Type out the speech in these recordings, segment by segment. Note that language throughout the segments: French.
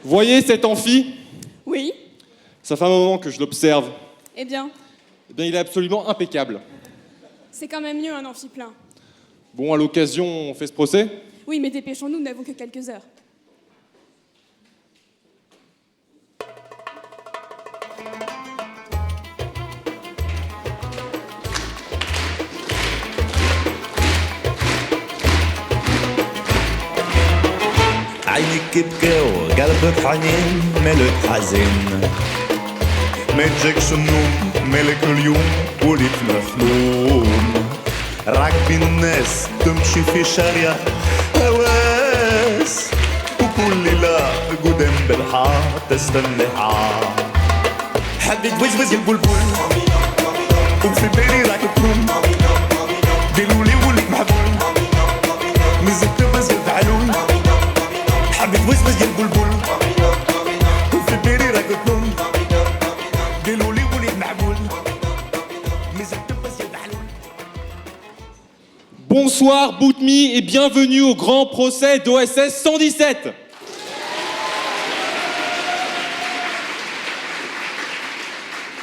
Voyez cet amphi? Oui. Ça fait un moment que je l'observe. Eh bien, Il est absolument impeccable. c'est quand même mieux un amphi plein. Bon, à l'occasion, on fait ce procès? Oui, mais dépêchons-nous, nous n'avons que quelques heures. عينك يبكي وقلبك حنين ملك حزين ما يجيكش النوم مالك اليوم وليت مخلوم راكبين الناس تمشي في شارع هواس وكل ليلة قدام بالحار تستنى حار حبيت وزوز البلبل وفي بالي راك تروم ديلولي وليت محبول مزيد تبز يفعلون حبيت وزوز البلبل وفي بالي راك تروم ديلولي وليت محبول مزيد تبز يفعلون. Bonsoir Boutmi et bienvenue au grand procès d'OSS 117.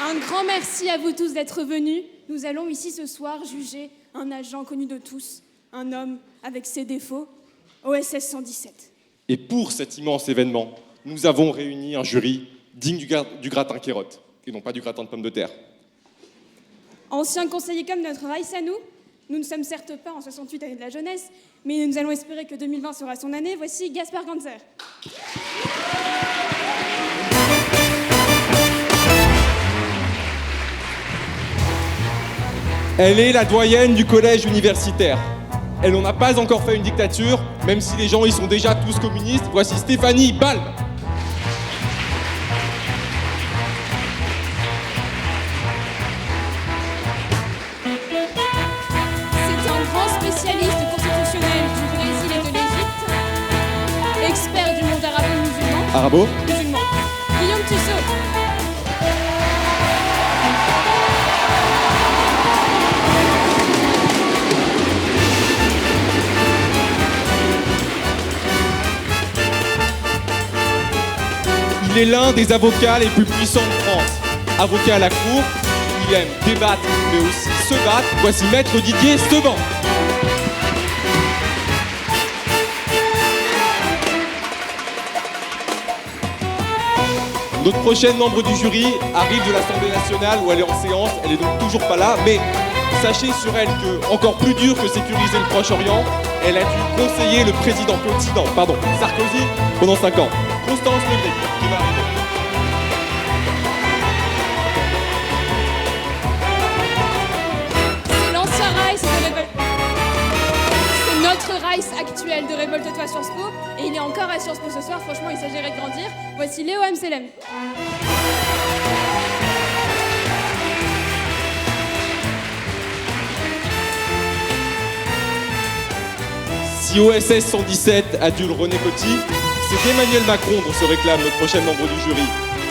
Un grand merci à vous tous d'être venus. Nous allons ici ce soir juger un agent connu de tous, un homme avec ses défauts, OSS 117. Et pour cet immense événement, nous avons réuni un jury digne du gratin Kérotte, et non pas du gratin de pommes de terre. Ancien conseiller comme notre Raïs à nous ne sommes certes pas en 68 années de la jeunesse, mais nous allons espérer que 2020 sera son année. Voici Gaspard Ganzer. Elle est la doyenne du collège universitaire. Elle n'en a pas encore fait une dictature, même si les gens y sont déjà tous communistes. Voici Stéphanie Balm. C'est un grand spécialiste constitutionnel du Brésil et de l'Égypte, expert du monde arabo-musulman. Arabo. Guillaume Tussaud. Il est l'un des avocats les plus puissants de France. Avocat à la cour, il aime débattre, mais aussi se battre. Voici Maître Didier Seban. Notre prochaine membre du jury arrive de l'Assemblée nationale où elle est en séance, elle est donc toujours pas là, mais sachez sur elle que, encore plus dur que sécuriser le Proche-Orient, elle a dû conseiller le président Sarkozy pendant 5 ans. Constance Legris, qui va arriver. C'est l'ancien Raïs de Révolte. C'est notre Raïs actuel de Révolte-toi Sciences Po. Et il est encore à Sciences Po ce soir. Franchement, il s'agirait de grandir. Voici Léo Amselem. Si OSS 117 adule René Coty, c'est Emmanuel Macron dont se réclame le prochain membre du jury.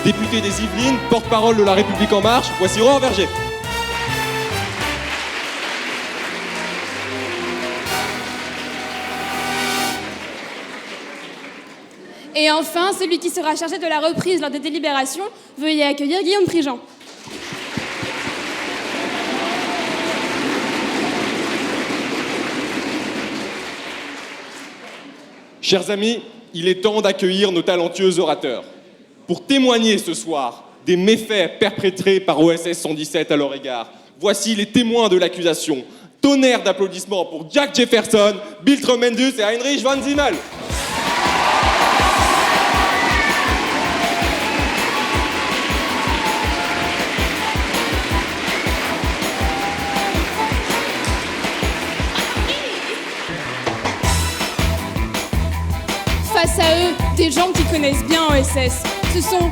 Député des Yvelines, porte-parole de La République En Marche, voici Aurore Berger. Et enfin, celui qui sera chargé de la reprise lors des délibérations, veuillez accueillir Guillaume Prigent. Chers amis, il est temps d'accueillir nos talentueux orateurs. Pour témoigner ce soir des méfaits perpétrés par OSS 117 à leur égard, voici les témoins de l'accusation. Tonnerre d'applaudissements pour Jack Jefferson, Bill Tremendous et Heinrich von Zimmel. Face à eux, des gens qui connaissent bien OSS. Ce sont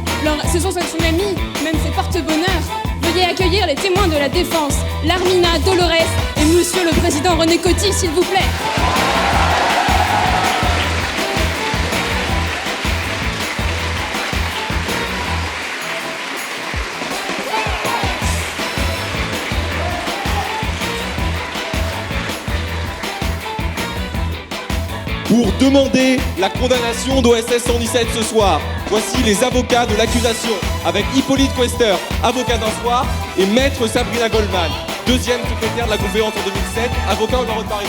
son ami, même ses porte-bonheur. Veuillez accueillir les témoins de la défense, Larmina, Dolores et Monsieur le Président René Coty, s'il vous plaît. pour demander la condamnation d'OSS 117 ce soir. Voici les avocats de l'accusation, avec Hippolyte Quester, avocat d'un soir, et maître Sabrina Goldman, deuxième secrétaire de la conférence en 2007, avocat au barreau de Paris.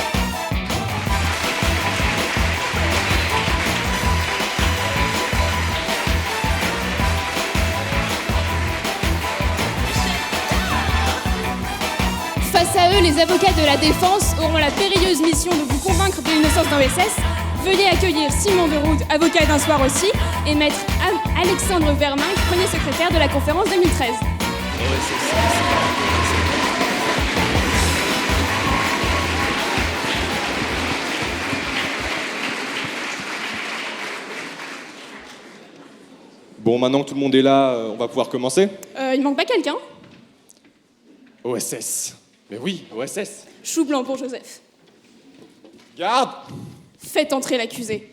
Face à eux, les avocats de la défense auront la périlleuse mission de vous convaincre de l'innocence d'OSS. Veuillez accueillir Simon Deroute, avocat d'un soir aussi, et maître Alexandre Vermin, premier secrétaire de la conférence 2013. Bon, maintenant que tout le monde est là, on va pouvoir commencer. Il manque pas quelqu'un? OSS. Mais oui, OSS. Chou blanc pour Joseph. Garde! Faites entrer l'accusé.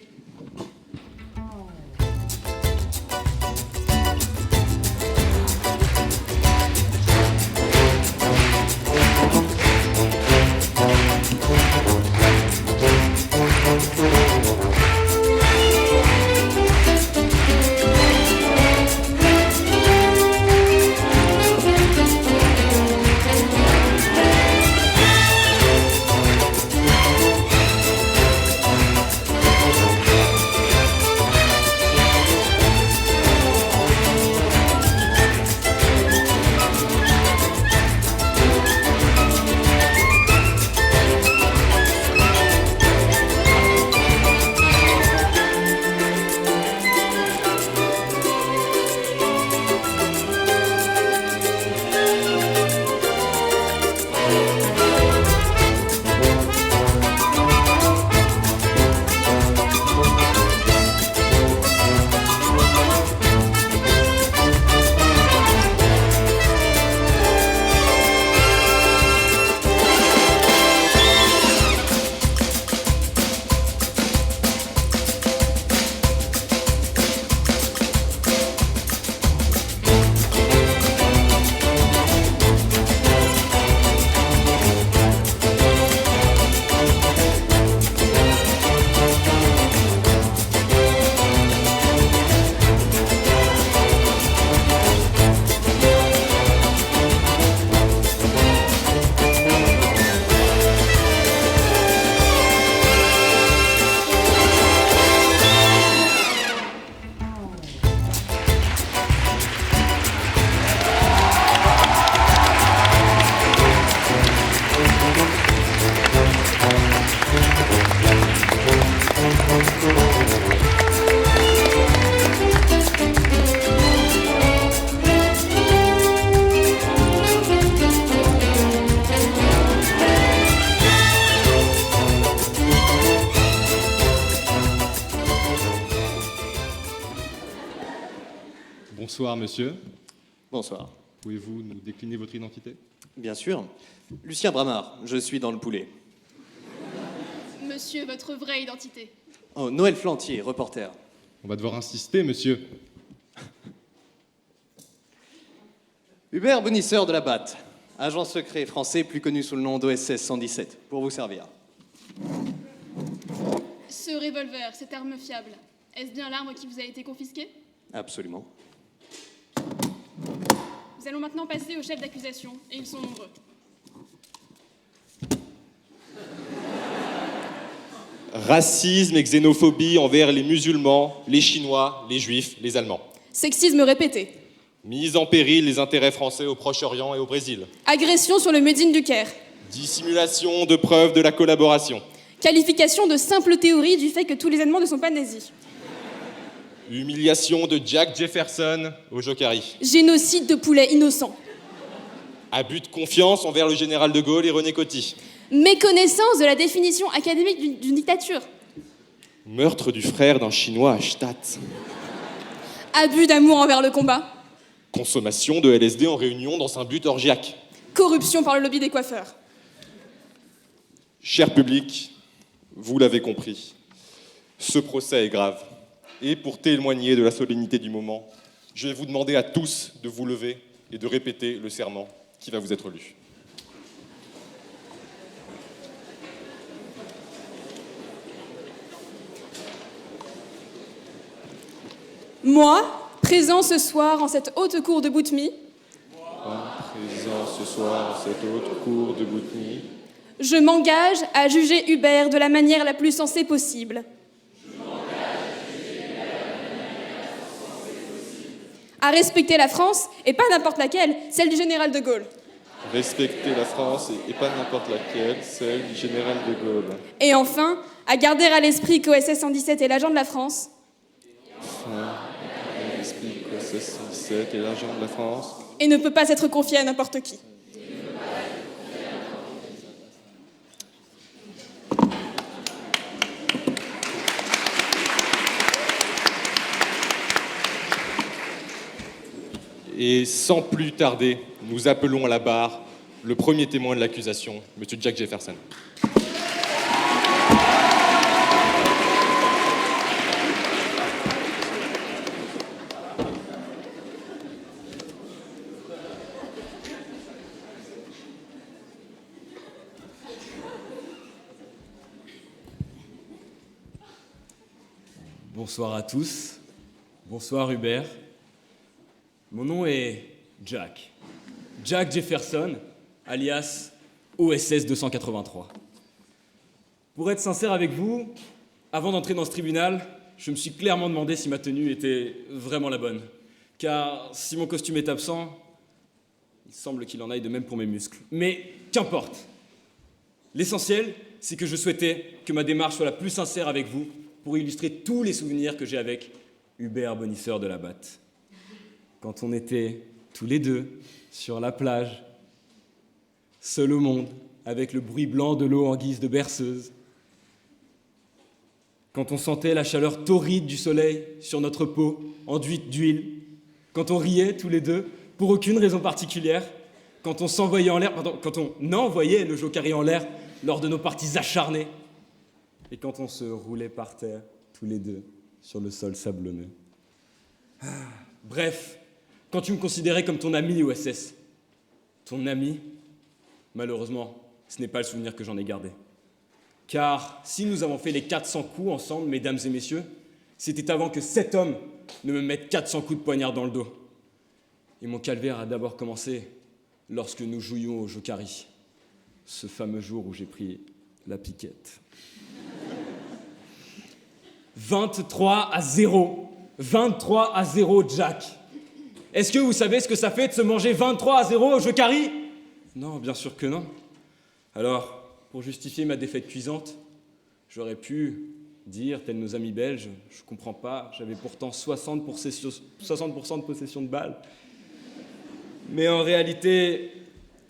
Bonsoir, monsieur. Bonsoir. Pouvez-vous nous décliner votre identité? Bien sûr. Lucien Bramard, je suis dans le poulet. Monsieur, votre vraie identité. Oh, Noël Flantier, reporter. On va devoir insister, monsieur. Hubert Bonisseur de la Batte, agent secret français plus connu sous le nom d'OSS 117, pour vous servir. Ce revolver, cette arme fiable, est-ce bien l'arme qui vous a été confisquée? Absolument. Nous allons maintenant passer aux chefs d'accusation, et ils sont nombreux. Racisme et xénophobie envers les musulmans, les Chinois, les Juifs, les Allemands. Sexisme répété. Mise en péril les intérêts français au Proche-Orient et au Brésil. Agression sur le Médine du Caire. Dissimulation de preuves de la collaboration. Qualification de simple théorie du fait que tous les Allemands ne sont pas nazis. Humiliation de Jack Jefferson au Jokari. Génocide de poulets innocents. Abus de confiance envers le général de Gaulle et René Coty. Méconnaissance de la définition académique d'une dictature. Meurtre du frère d'un Chinois à Stadt. Abus d'amour envers le combat. Consommation de LSD en réunion dans un but orgiaque. Corruption par le lobby des coiffeurs. Cher public, vous l'avez compris, ce procès est grave. Et pour témoigner de la solennité du moment, je vais vous demander à tous de vous lever et de répéter le serment qui va vous être lu. Moi, présent ce soir en cette haute cour de Boutmy, Présent ce soir en cette haute cour de Boutmy, je m'engage à juger Hubert de la manière la plus sensée possible. À respecter la France, et pas n'importe laquelle, celle du général de Gaulle. respecter la France et pas n'importe laquelle, celle du général de Gaulle. Et enfin, à garder à l'esprit qu'OSS 117 est l'agent de la France. On explique qu'OSS 117 est l'agent de la France. Et ne peut pas être confié à n'importe qui. Et sans plus tarder, nous appelons à la barre le premier témoin de l'accusation, M. Jack Jefferson. Bonsoir à tous. Bonsoir Hubert. Mon nom est Jack. Jack Jefferson, alias OSS 283. Pour être sincère avec vous, avant d'entrer dans ce tribunal, je me suis clairement demandé si ma tenue était vraiment la bonne. Car si mon costume est absent, il semble qu'il en aille de même pour mes muscles. Mais qu'importe. L'essentiel, c'est que je souhaitais que ma démarche soit la plus sincère avec vous pour illustrer tous les souvenirs que j'ai avec Hubert Bonisseur de la Batte. Quand on était tous les deux sur la plage, seuls au monde, avec le bruit blanc de l'eau en guise de berceuse. Quand on sentait la chaleur torride du soleil sur notre peau, enduite d'huile. Quand on riait tous les deux, pour aucune raison particulière. Quand on s'envoyait en l'air, quand on envoyait le jokari en l'air lors de nos parties acharnées. Et quand on se roulait par terre, tous les deux, sur le sol sablonneux. Bref, quand tu me considérais comme ton ami OSS. Ton ami, malheureusement, ce n'est pas le souvenir que j'en ai gardé. Car si nous avons fait les 400 coups ensemble, mesdames et messieurs, c'était avant que cet homme ne me mette 400 coups de poignard dans le dos. Et mon calvaire a d'abord commencé lorsque nous jouions au jokari, ce fameux jour où j'ai pris la piquette. 23-0. 23-0, Jack. Est-ce que vous savez ce que ça fait de se manger 23-0 au jokari ? Non, bien sûr que non. Alors, pour justifier ma défaite cuisante, j'aurais pu dire, tels nos amis belges, je comprends pas, j'avais pourtant 60% de possession de balles. Mais en réalité,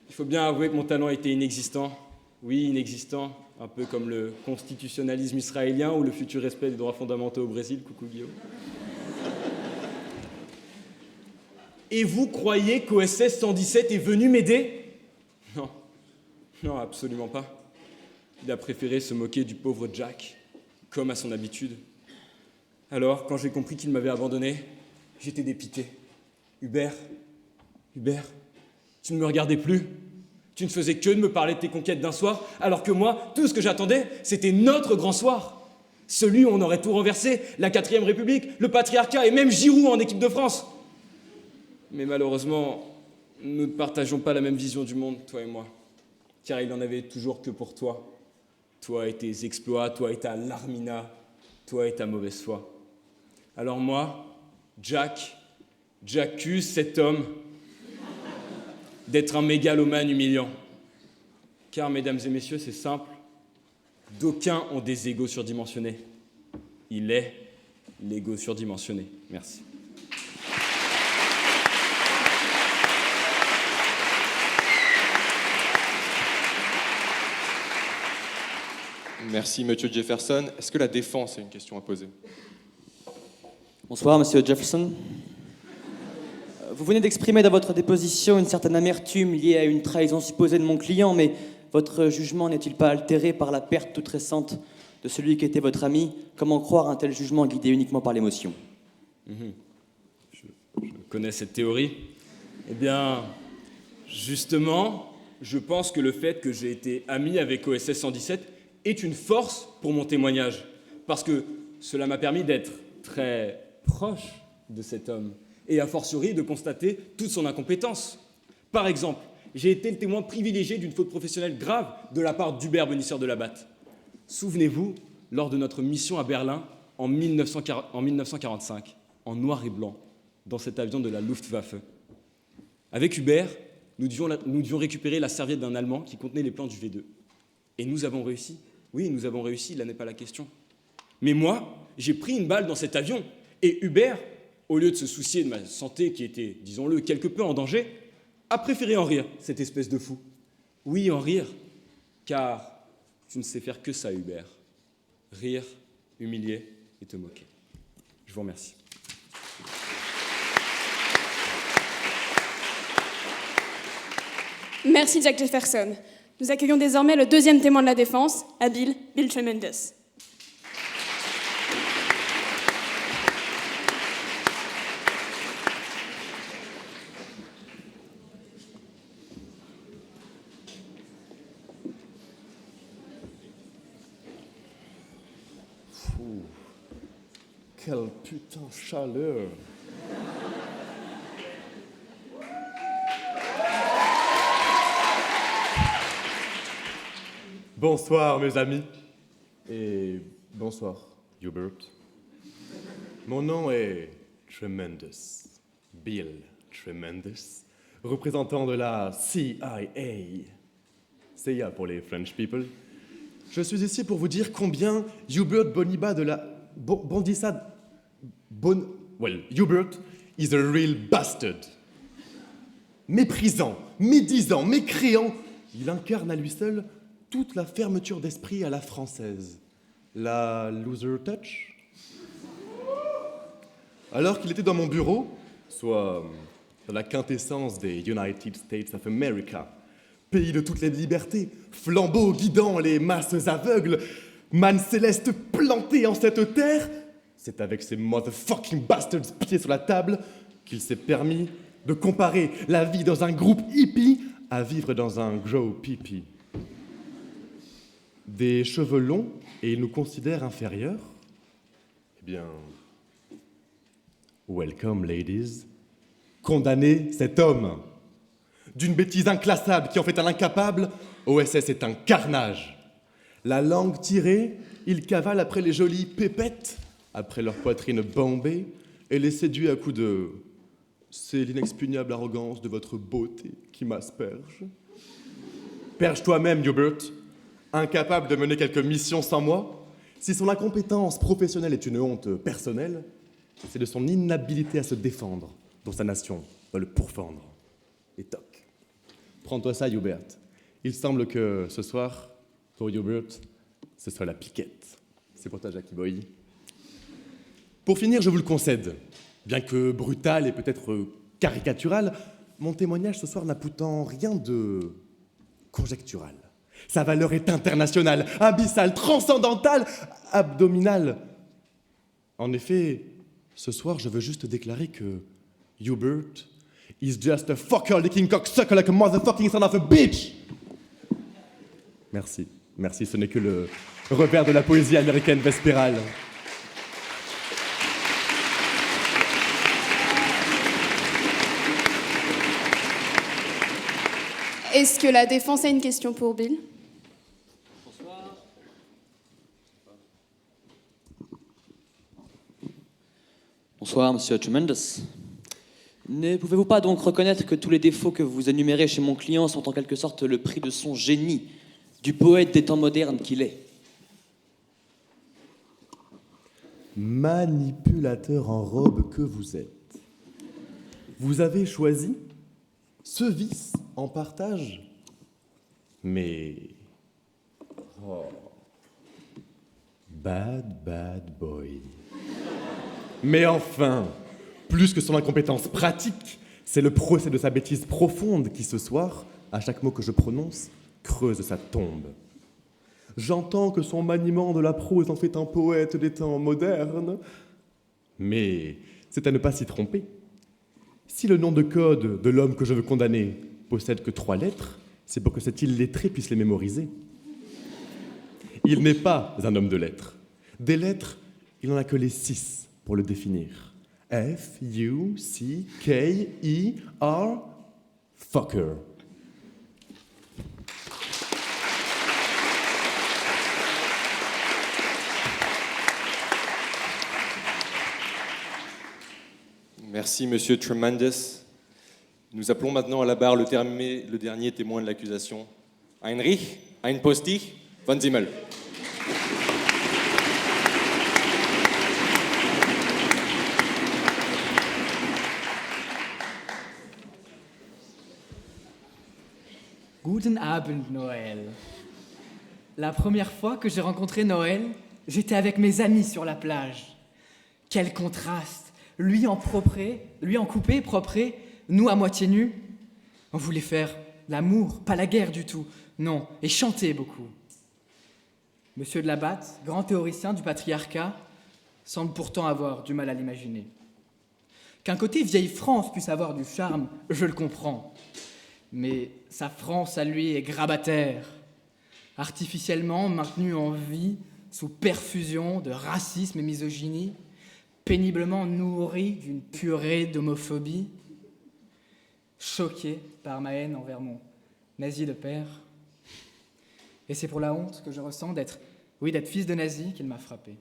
il faut bien avouer que mon talent était inexistant. Oui, inexistant, un peu comme le constitutionnalisme israélien ou le futur respect des droits fondamentaux au Brésil. Coucou Guillaume. Et vous croyez qu'OSS 117 est venu m'aider ? Non. Non, absolument pas. Il a préféré se moquer du pauvre Jack, comme à son habitude. Alors, quand j'ai compris qu'il m'avait abandonné, j'étais dépité. Hubert, tu ne me regardais plus. Tu ne faisais que de me parler de tes conquêtes d'un soir, alors que moi, tout ce que j'attendais, c'était notre grand soir. Celui où on aurait tout renversé, la 4ème République, le patriarcat et même Giroud en équipe de France. Mais malheureusement, nous ne partageons pas la même vision du monde, toi et moi. Car il n'en avait toujours que pour toi. Toi et tes exploits, toi et ta larmina, toi et ta mauvaise foi. Alors moi, Jack, j'accuse cet homme d'être un mégalomane humiliant. Car, mesdames et messieurs, c'est simple, d'aucuns ont des égos surdimensionnés. Il est l'égo surdimensionné. Merci. Merci, Monsieur Jefferson. Est-ce que la défense a une question à poser ? Bonsoir, Monsieur Jefferson. Vous venez d'exprimer dans votre déposition une certaine amertume liée à une trahison supposée de mon client, mais votre jugement n'est-il pas altéré par la perte toute récente de celui qui était votre ami ? Comment croire un tel jugement guidé uniquement par l'émotion ? Je connais cette théorie. Eh bien, justement, je pense que le fait que j'ai été ami avec OSS 117 est une force pour mon témoignage, parce que cela m'a permis d'être très proche de cet homme, et a fortiori de constater toute son incompétence. Par exemple, j'ai été le témoin privilégié d'une faute professionnelle grave de la part d'Hubert Bonisseur de la Batte. Souvenez-vous, lors de notre mission à Berlin en 1945, en noir et blanc, dans cet avion de la Luftwaffe. Avec Hubert, nous devions récupérer la serviette d'un Allemand qui contenait les plans du V2. Et nous avons réussi. Oui, nous avons réussi, là n'est pas la question. Mais moi, j'ai pris une balle dans cet avion. Et Hubert, au lieu de se soucier de ma santé qui était, disons-le, quelque peu en danger, a préféré en rire, cette espèce de fou. Oui, en rire, car tu ne sais faire que ça, Hubert. Rire, humilier et te moquer. Je vous remercie. Merci Jack Jefferson. Nous accueillons désormais le deuxième témoin de la défense, Bill Tremendous. Quelle putain de chaleur! Bonsoir mes amis, et bonsoir Hubert. Mon nom est Tremendous, Bill Tremendous, représentant de la CIA, CIA pour les French people. Je suis ici pour vous dire combien Hubert Boniba de la Hubert is a real bastard. Méprisant, médisant, mécréant, il incarne à lui seul toute la fermeture d'esprit à la française. La loser touch. Alors qu'il était dans mon bureau, soit la quintessence des United States of America, pays de toutes les libertés, flambeau guidant les masses aveugles, man céleste planté en cette terre, c'est avec ces motherfucking bastards pieds sur la table qu'il s'est permis de comparer la vie dans un groupe hippie à vivre dans un grow pipi. Des cheveux longs et il nous considère inférieurs? Eh bien, welcome ladies. Condamnez cet homme. D'une bêtise inclassable qui en fait un incapable, OSS est un carnage. La langue tirée, il cavale après les jolies pépettes, après leur poitrine bombée, et les séduit à coups de « c'est l'inexpugnable arrogance de votre beauté qui m'asperge ». Perche toi-même, Hubert. Incapable de mener quelques missions sans moi, si son incompétence professionnelle est une honte personnelle, c'est de son inhabilité à se défendre dont sa nation doit le pourfendre. Et toc. Prends-toi ça, Hubert. Il semble que ce soir, pour Hubert, ce soit la piquette. C'est pour toi, Jackie Boy. Pour finir, je vous le concède. Bien que brutal et peut-être caricatural, mon témoignage ce soir n'a pourtant rien de conjectural. Sa valeur est internationale, abyssale, transcendantale, abdominale. En effet, ce soir, je veux juste déclarer que Hubert is just a fucker licking cocksucker like a motherfucking son of a bitch. Merci, merci, ce n'est que le revers de la poésie américaine vespérale. Est-ce que la défense a une question pour Bill? Bonsoir. Bonsoir, monsieur Tremendous. Ne pouvez-vous pas donc reconnaître que tous les défauts que vous énumérez chez mon client sont en quelque sorte le prix de son génie, du poète des temps modernes qu'il est? Manipulateur en robe que vous êtes. Vous avez choisi ce vice en partage, mais bad boy. Mais enfin, plus que son incompétence pratique, c'est le procès de sa bêtise profonde qui ce soir, à chaque mot que je prononce, creuse sa tombe. J'entends que son maniement de la prose en fait un poète des temps modernes, mais c'est à ne pas s'y tromper. Si le nom de code de l'homme que je veux condamner possède que 3 lettres, c'est pour que cet illettré puisse les mémoriser. Il n'est pas un homme de lettres. Des lettres, il n'en a que les 6 pour le définir. F-U-C-K-E-R, fucker. Merci, monsieur Tremendous. Nous appelons maintenant à la barre le dernier témoin de l'accusation, Heinrich Einpostig von Zimmel. Guten Abend, Noël. La première fois que j'ai rencontré Noël, j'étais avec mes amis sur la plage. Quel contraste! Lui en coupé, propré, nous à moitié nus. On voulait faire l'amour, pas la guerre du tout, non, et chanter beaucoup. Monsieur de Labatte, grand théoricien du patriarcat, semble pourtant avoir du mal à l'imaginer. Qu'un côté vieille France puisse avoir du charme, je le comprends. Mais sa France à lui est grabataire, artificiellement maintenue en vie sous perfusion de racisme et misogynie, péniblement nourrie d'une purée d'homophobie, choqué par ma haine envers mon nazi de père. Et c'est pour la honte que je ressens d'être fils de nazi qu'il m'a frappé.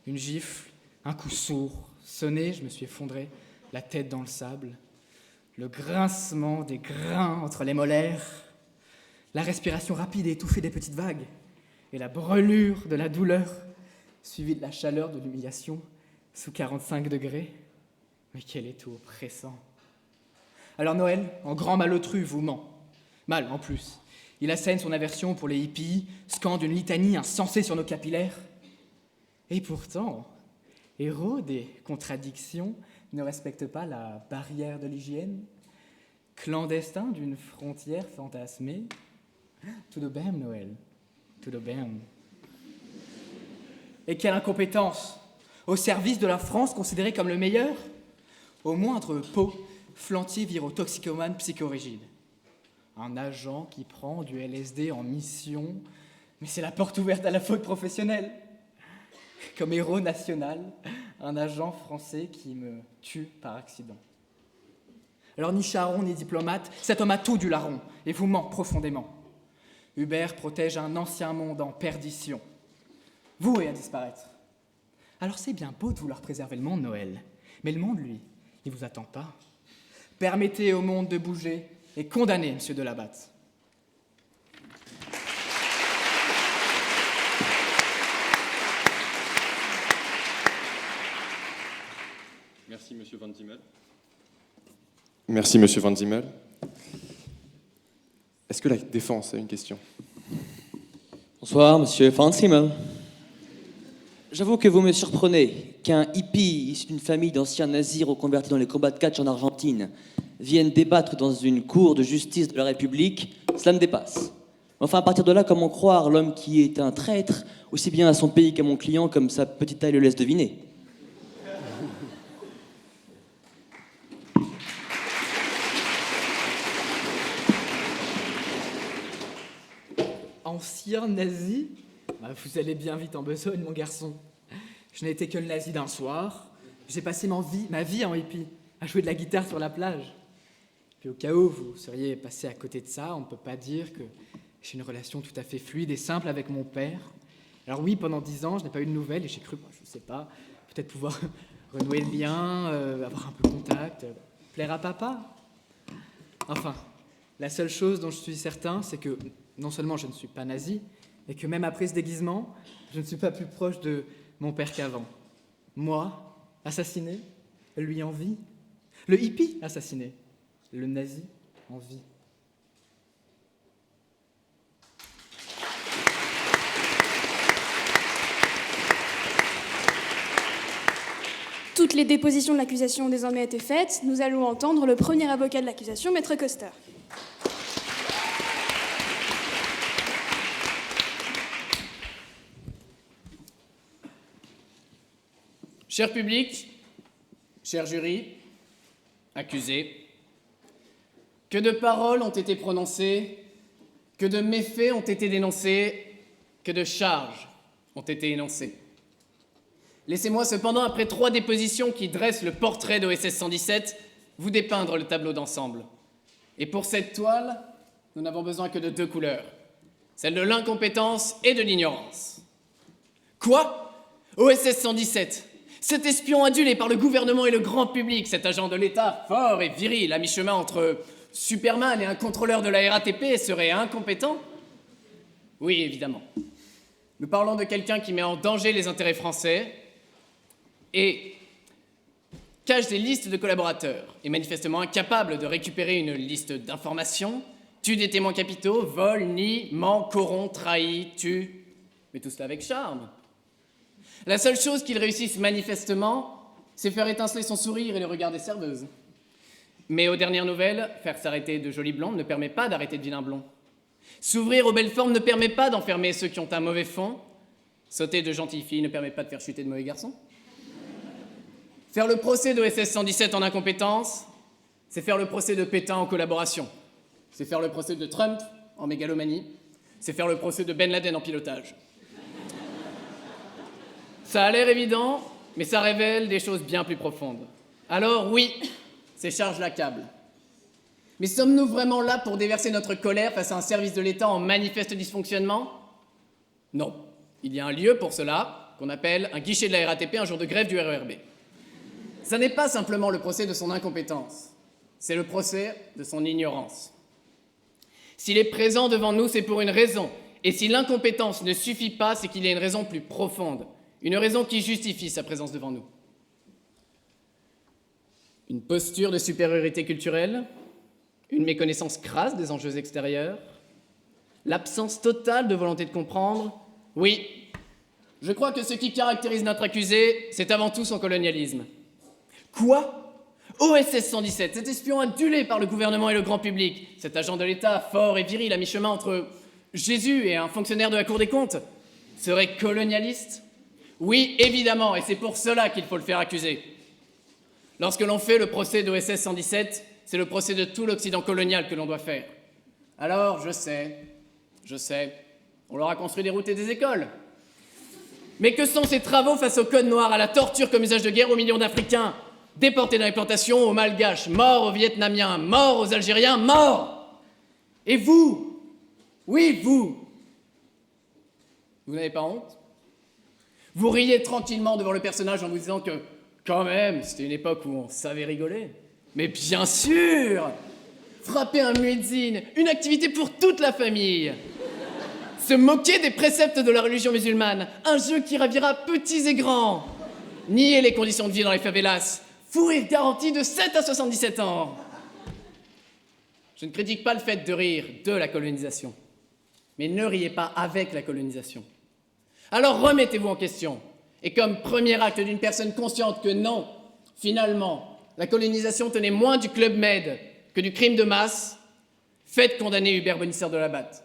Une gifle, un coup sourd, sonné, je me suis effondré, la tête dans le sable, le grincement des grains entre les molaires, la respiration rapide et étouffée des petites vagues, et la brûlure de la douleur, suivie de la chaleur de l'humiliation, sous 45 degrés. Mais quel étau oppressant. Alors Noël, en grand malotru, vous ment. Mal, en plus. Il assène son aversion pour les hippies, scande une litanie insensée sur nos capillaires. Et pourtant, héros des contradictions, ne respecte pas la barrière de l'hygiène, clandestin d'une frontière fantasmée. Tout de même, Noël, tout de même. Et quelle incompétence! Au service de la France considérée comme le meilleur, au moindre pot, Flantier vire au toxicomane psychorigide. Un agent qui prend du LSD en mission, mais c'est la porte ouverte à la faute professionnelle. Comme héros national, un agent français qui me tue par accident. Alors ni charron ni diplomate, cet homme a tout du larron et vous ment profondément. Hubert protège un ancien monde en perdition, voué à disparaître. Alors c'est bien beau de vouloir préserver le monde, Noël, mais le monde, lui, il vous attend pas. Permettez au monde de bouger et condamnez monsieur de Labatte. Merci, monsieur Van Zimmel. Merci, monsieur Van Zimmel. Est-ce que la défense a une question? Bonsoir, monsieur Van Zimmel. J'avoue que vous me surprenez qu'un hippie issu d'une famille d'anciens nazis reconvertis dans les combats de catch en Argentine vienne débattre dans une cour de justice de la République, cela me dépasse. Enfin, à partir de là, comment croire l'homme qui est un traître, aussi bien à son pays qu'à mon client, comme sa petite taille le laisse deviner? Ancien nazi? Vous allez bien vite en besogne, mon garçon. Je n'ai été que le nazi d'un soir. J'ai passé ma vie en hippie, à jouer de la guitare sur la plage. Puis au cas où vous seriez passé à côté de ça, on ne peut pas dire que j'ai une relation tout à fait fluide et simple avec mon père. Alors oui, pendant 10 ans, je n'ai pas eu de nouvelles et j'ai cru, je ne sais pas, peut-être pouvoir renouer le lien, avoir un peu de contact, plaire à papa. Enfin, la seule chose dont je suis certain, c'est que non seulement je ne suis pas nazi, mais que même après ce déguisement, je ne suis pas plus proche de mon père qu'avant. Moi, assassiné, lui en vie. Le hippie assassiné, le nazi en vie. Toutes les dépositions de l'accusation ont désormais été faites. Nous allons entendre le premier avocat de l'accusation, Maître Coster. Cher public, cher jury, accusé, que de paroles ont été prononcées, que de méfaits ont été dénoncés, que de charges ont été énoncées. Laissez-moi cependant, après 3 dépositions qui dressent le portrait d'OSS 117, vous dépeindre le tableau d'ensemble. Et pour cette toile, nous n'avons besoin que de 2 couleurs, celle de l'incompétence et de l'ignorance. Quoi ? OSS 117, cet espion adulé par le gouvernement et le grand public, cet agent de l'État fort et viril, à mi-chemin entre Superman et un contrôleur de la RATP, serait incompétent ? Oui, évidemment. Nous parlons de quelqu'un qui met en danger les intérêts français et cache des listes de collaborateurs, est manifestement incapable de récupérer une liste d'informations, tue des témoins capitaux, vole, nie, ment, corrompt, trahit, tue, mais tout cela avec charme. La seule chose qu'il réussisse manifestement, c'est faire étinceler son sourire et le regard des serveuses. Mais aux dernières nouvelles, faire s'arrêter de jolies blondes ne permet pas d'arrêter de vilains blonds. S'ouvrir aux belles formes ne permet pas d'enfermer ceux qui ont un mauvais fond. Sauter de gentilles filles ne permet pas de faire chuter de mauvais garçons. Faire le procès d'OSS 117 en incompétence, c'est faire le procès de Pétain en collaboration. C'est faire le procès de Trump en mégalomanie. C'est faire le procès de Ben Laden en pilotage. Ça a l'air évident, mais ça révèle des choses bien plus profondes. Alors oui, ces charges l'accablent. Mais sommes-nous vraiment là pour déverser notre colère face à un service de l'État en manifeste dysfonctionnement ? Non. Il y a un lieu pour cela, qu'on appelle un guichet de la RATP un jour de grève du RERB. Ça n'est pas simplement le procès de son incompétence, c'est le procès de son ignorance. S'il est présent devant nous, c'est pour une raison. Et si l'incompétence ne suffit pas, c'est qu'il y a une raison plus profonde, une raison qui justifie sa présence devant nous. Une posture de supériorité culturelle, une méconnaissance crasse des enjeux extérieurs, l'absence totale de volonté de comprendre. Oui, je crois que ce qui caractérise notre accusé, c'est avant tout son colonialisme. Quoi ? OSS 117, cet espion adulé par le gouvernement et le grand public, cet agent de l'État fort et viril à mi-chemin entre Jésus et un fonctionnaire de la Cour des comptes, serait colonialiste ? Oui, évidemment, et c'est pour cela qu'il faut le faire accuser. Lorsque l'on fait le procès d'OSS 117, c'est le procès de tout l'Occident colonial que l'on doit faire. Alors, je sais, on leur a construit des routes et des écoles. Mais que sont ces travaux face au code noir, à la torture comme usage de guerre aux millions d'Africains, déportés dans les plantations, aux Malgaches, morts aux Vietnamiens, morts aux Algériens, morts ? Et vous ? Oui, vous n'avez pas honte ? Vous riez tranquillement devant le personnage en vous disant que, quand même, c'était une époque où on savait rigoler. Mais bien sûr ! Frapper un muezzin, une activité pour toute la famille. Se moquer des préceptes de la religion musulmane, un jeu qui ravira petits et grands. Nier les conditions de vie dans les favelas, fou rire garanti de 7 à 77 ans. Je ne critique pas le fait de rire de la colonisation, mais ne riez pas avec la colonisation. Alors remettez-vous en question, et comme premier acte d'une personne consciente que non, finalement, la colonisation tenait moins du Club Med que du crime de masse, faites condamner Hubert Bonisseur de la Batte.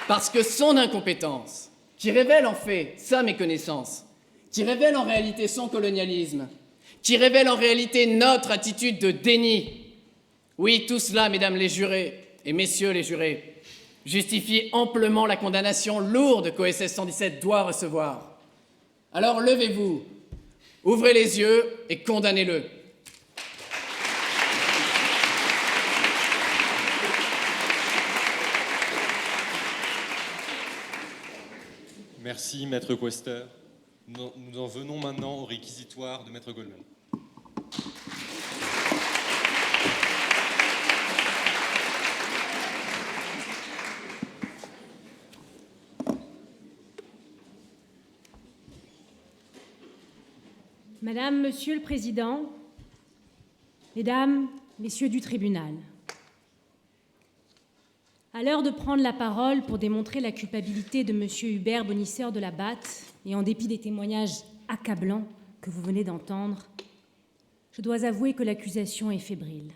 Parce que son incompétence, qui révèle en fait sa méconnaissance, qui révèle en réalité son colonialisme, qui révèle en réalité notre attitude de déni. Oui, tout cela, mesdames les jurés et messieurs les jurés, justifie amplement la condamnation lourde qu'OSS 117 doit recevoir. Alors levez-vous, ouvrez les yeux et condamnez-le. Merci, Maître Quester. Nous en venons maintenant au réquisitoire de Maître Goldman. Madame, Monsieur le Président, Mesdames, Messieurs du tribunal, à l'heure de prendre la parole pour démontrer la culpabilité de Monsieur Hubert Bonisseur de la Batte, et en dépit des témoignages accablants que vous venez d'entendre, je dois avouer que l'accusation est fébrile.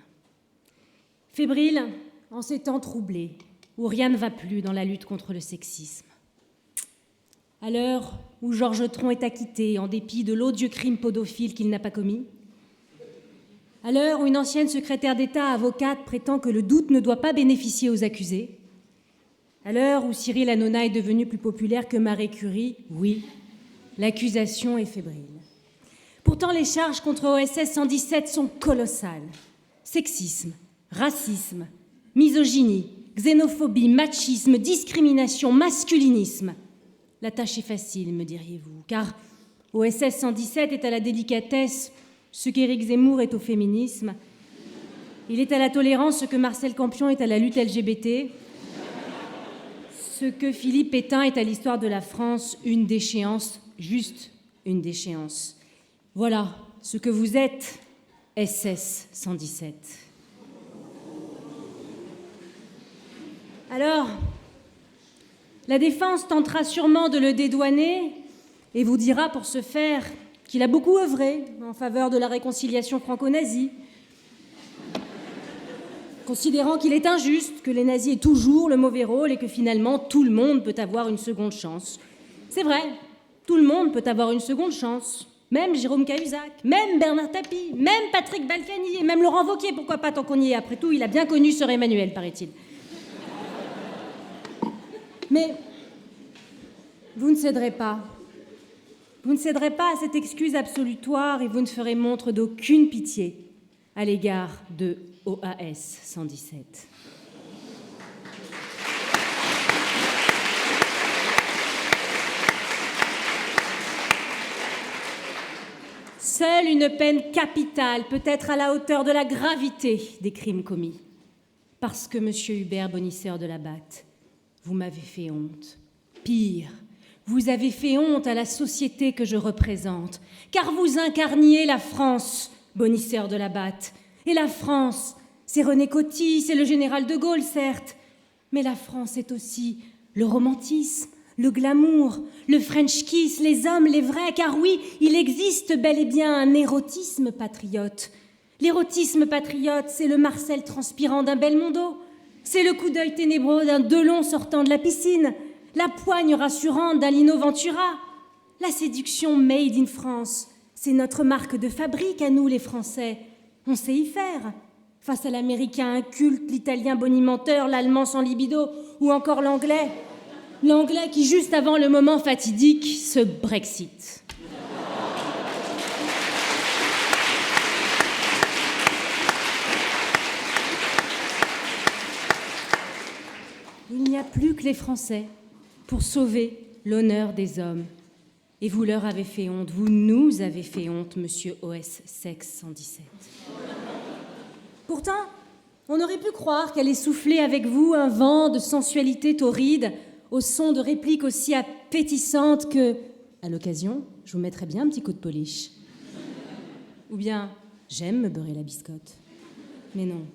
Fébrile en ces temps troublés, où rien ne va plus dans la lutte contre le sexisme. À l'heure où Georges Tron est acquitté en dépit de l'odieux crime podophile qu'il n'a pas commis, À l'heure où une ancienne secrétaire d'État avocate prétend que le doute ne doit pas bénéficier aux accusés, à l'heure où Cyril Hanouna est devenu plus populaire que Marie Curie, oui, l'accusation est fébrile. Pourtant, les charges contre OSS 117 sont colossales. Sexisme, racisme, misogynie, xénophobie, machisme, discrimination, masculinisme. La tâche est facile, me diriez-vous, car OSS 117 est à la délicatesse ce qu'Éric Zemmour est au féminisme. Il est à la tolérance ce que Marcel Campion est à la lutte LGBT. Ce que Philippe Pétain est à l'histoire de la France, une déchéance, juste une déchéance. Voilà ce que vous êtes, SS 117. Alors, la défense tentera sûrement de le dédouaner et vous dira pour ce faire qu'il a beaucoup œuvré en faveur de la réconciliation franco-nazie, considérant qu'il est injuste, que les nazis aient toujours le mauvais rôle et que finalement tout le monde peut avoir une seconde chance. C'est vrai, tout le monde peut avoir une seconde chance. Même Jérôme Cahuzac, même Bernard Tapie, même Patrick Balkany et même Laurent Wauquiez, pourquoi pas tant qu'on y est. Après tout, il a bien connu Sœur Emmanuel, paraît-il. Mais vous ne céderez pas. Vous ne céderez pas à cette excuse absolutoire et vous ne ferez montre d'aucune pitié à l'égard de OAS 117. Seule une peine capitale peut être à la hauteur de la gravité des crimes commis. Parce que, monsieur Hubert Bonisseur de la Batte, vous m'avez fait honte. Pire, vous avez fait honte à la société que je représente, car vous incarniez la France, Bonisseur de la Batte. Et la France, c'est René Coty, c'est le général de Gaulle, certes, mais la France est aussi le romantisme, le glamour, le French kiss, les hommes, les vrais, car oui, il existe bel et bien un érotisme patriote. L'érotisme patriote, c'est le Marcel transpirant d'un Belmondo, c'est le coup d'œil ténébreux d'un Delon sortant de la piscine, la poigne rassurante d'un Lino Ventura. La séduction made in France, c'est notre marque de fabrique à nous les Français. On sait y faire. Face à l'américain inculte, l'italien bonimenteur, l'allemand sans libido, ou encore l'anglais. L'anglais qui, juste avant le moment fatidique, se Brexit. Il n'y a plus que les Français pour sauver l'honneur des hommes. Et vous leur avez fait honte, vous nous avez fait honte, monsieur OS Sex 117. Pourtant, on aurait pu croire qu'elle soufflait avec vous un vent de sensualité torride, au son de répliques aussi appétissantes que, à l'occasion, je vous mettrais bien un petit coup de polish. Ou bien, j'aime me beurrer la biscotte. Mais non.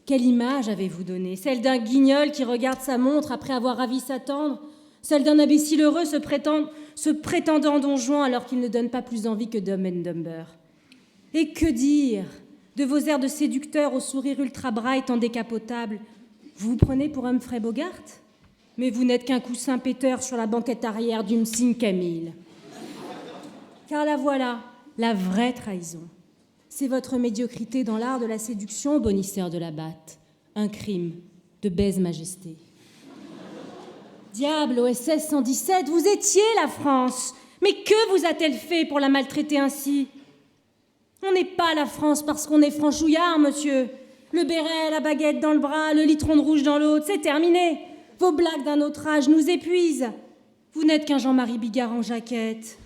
Quelle image avez-vous donnée? Celle d'un guignol qui regarde sa montre après avoir ravi sa tendre? Celle d'un imbécile heureux se prétendant Don Juan alors qu'il ne donne pas plus envie que Dumb and Dumber? Et que dire de vos airs de séducteur au sourire ultra bright en décapotable? Vous vous prenez pour Humphrey Bogart? Mais vous n'êtes qu'un coussin péteur sur la banquette arrière d'une cygne Camille. Car la voilà, la vraie trahison. C'est votre médiocrité dans l'art de la séduction, Bonisseur de la Batte. Un crime de baise-majesté. Diable, OSS 117, vous étiez la France. Mais que vous a-t-elle fait pour la maltraiter ainsi? On n'est pas la France parce qu'on est franchouillard, monsieur. Le béret, la baguette dans le bras, le litron de rouge dans l'autre, c'est terminé. Vos blagues d'un autre âge nous épuisent. Vous n'êtes qu'un Jean-Marie Bigard en jaquette.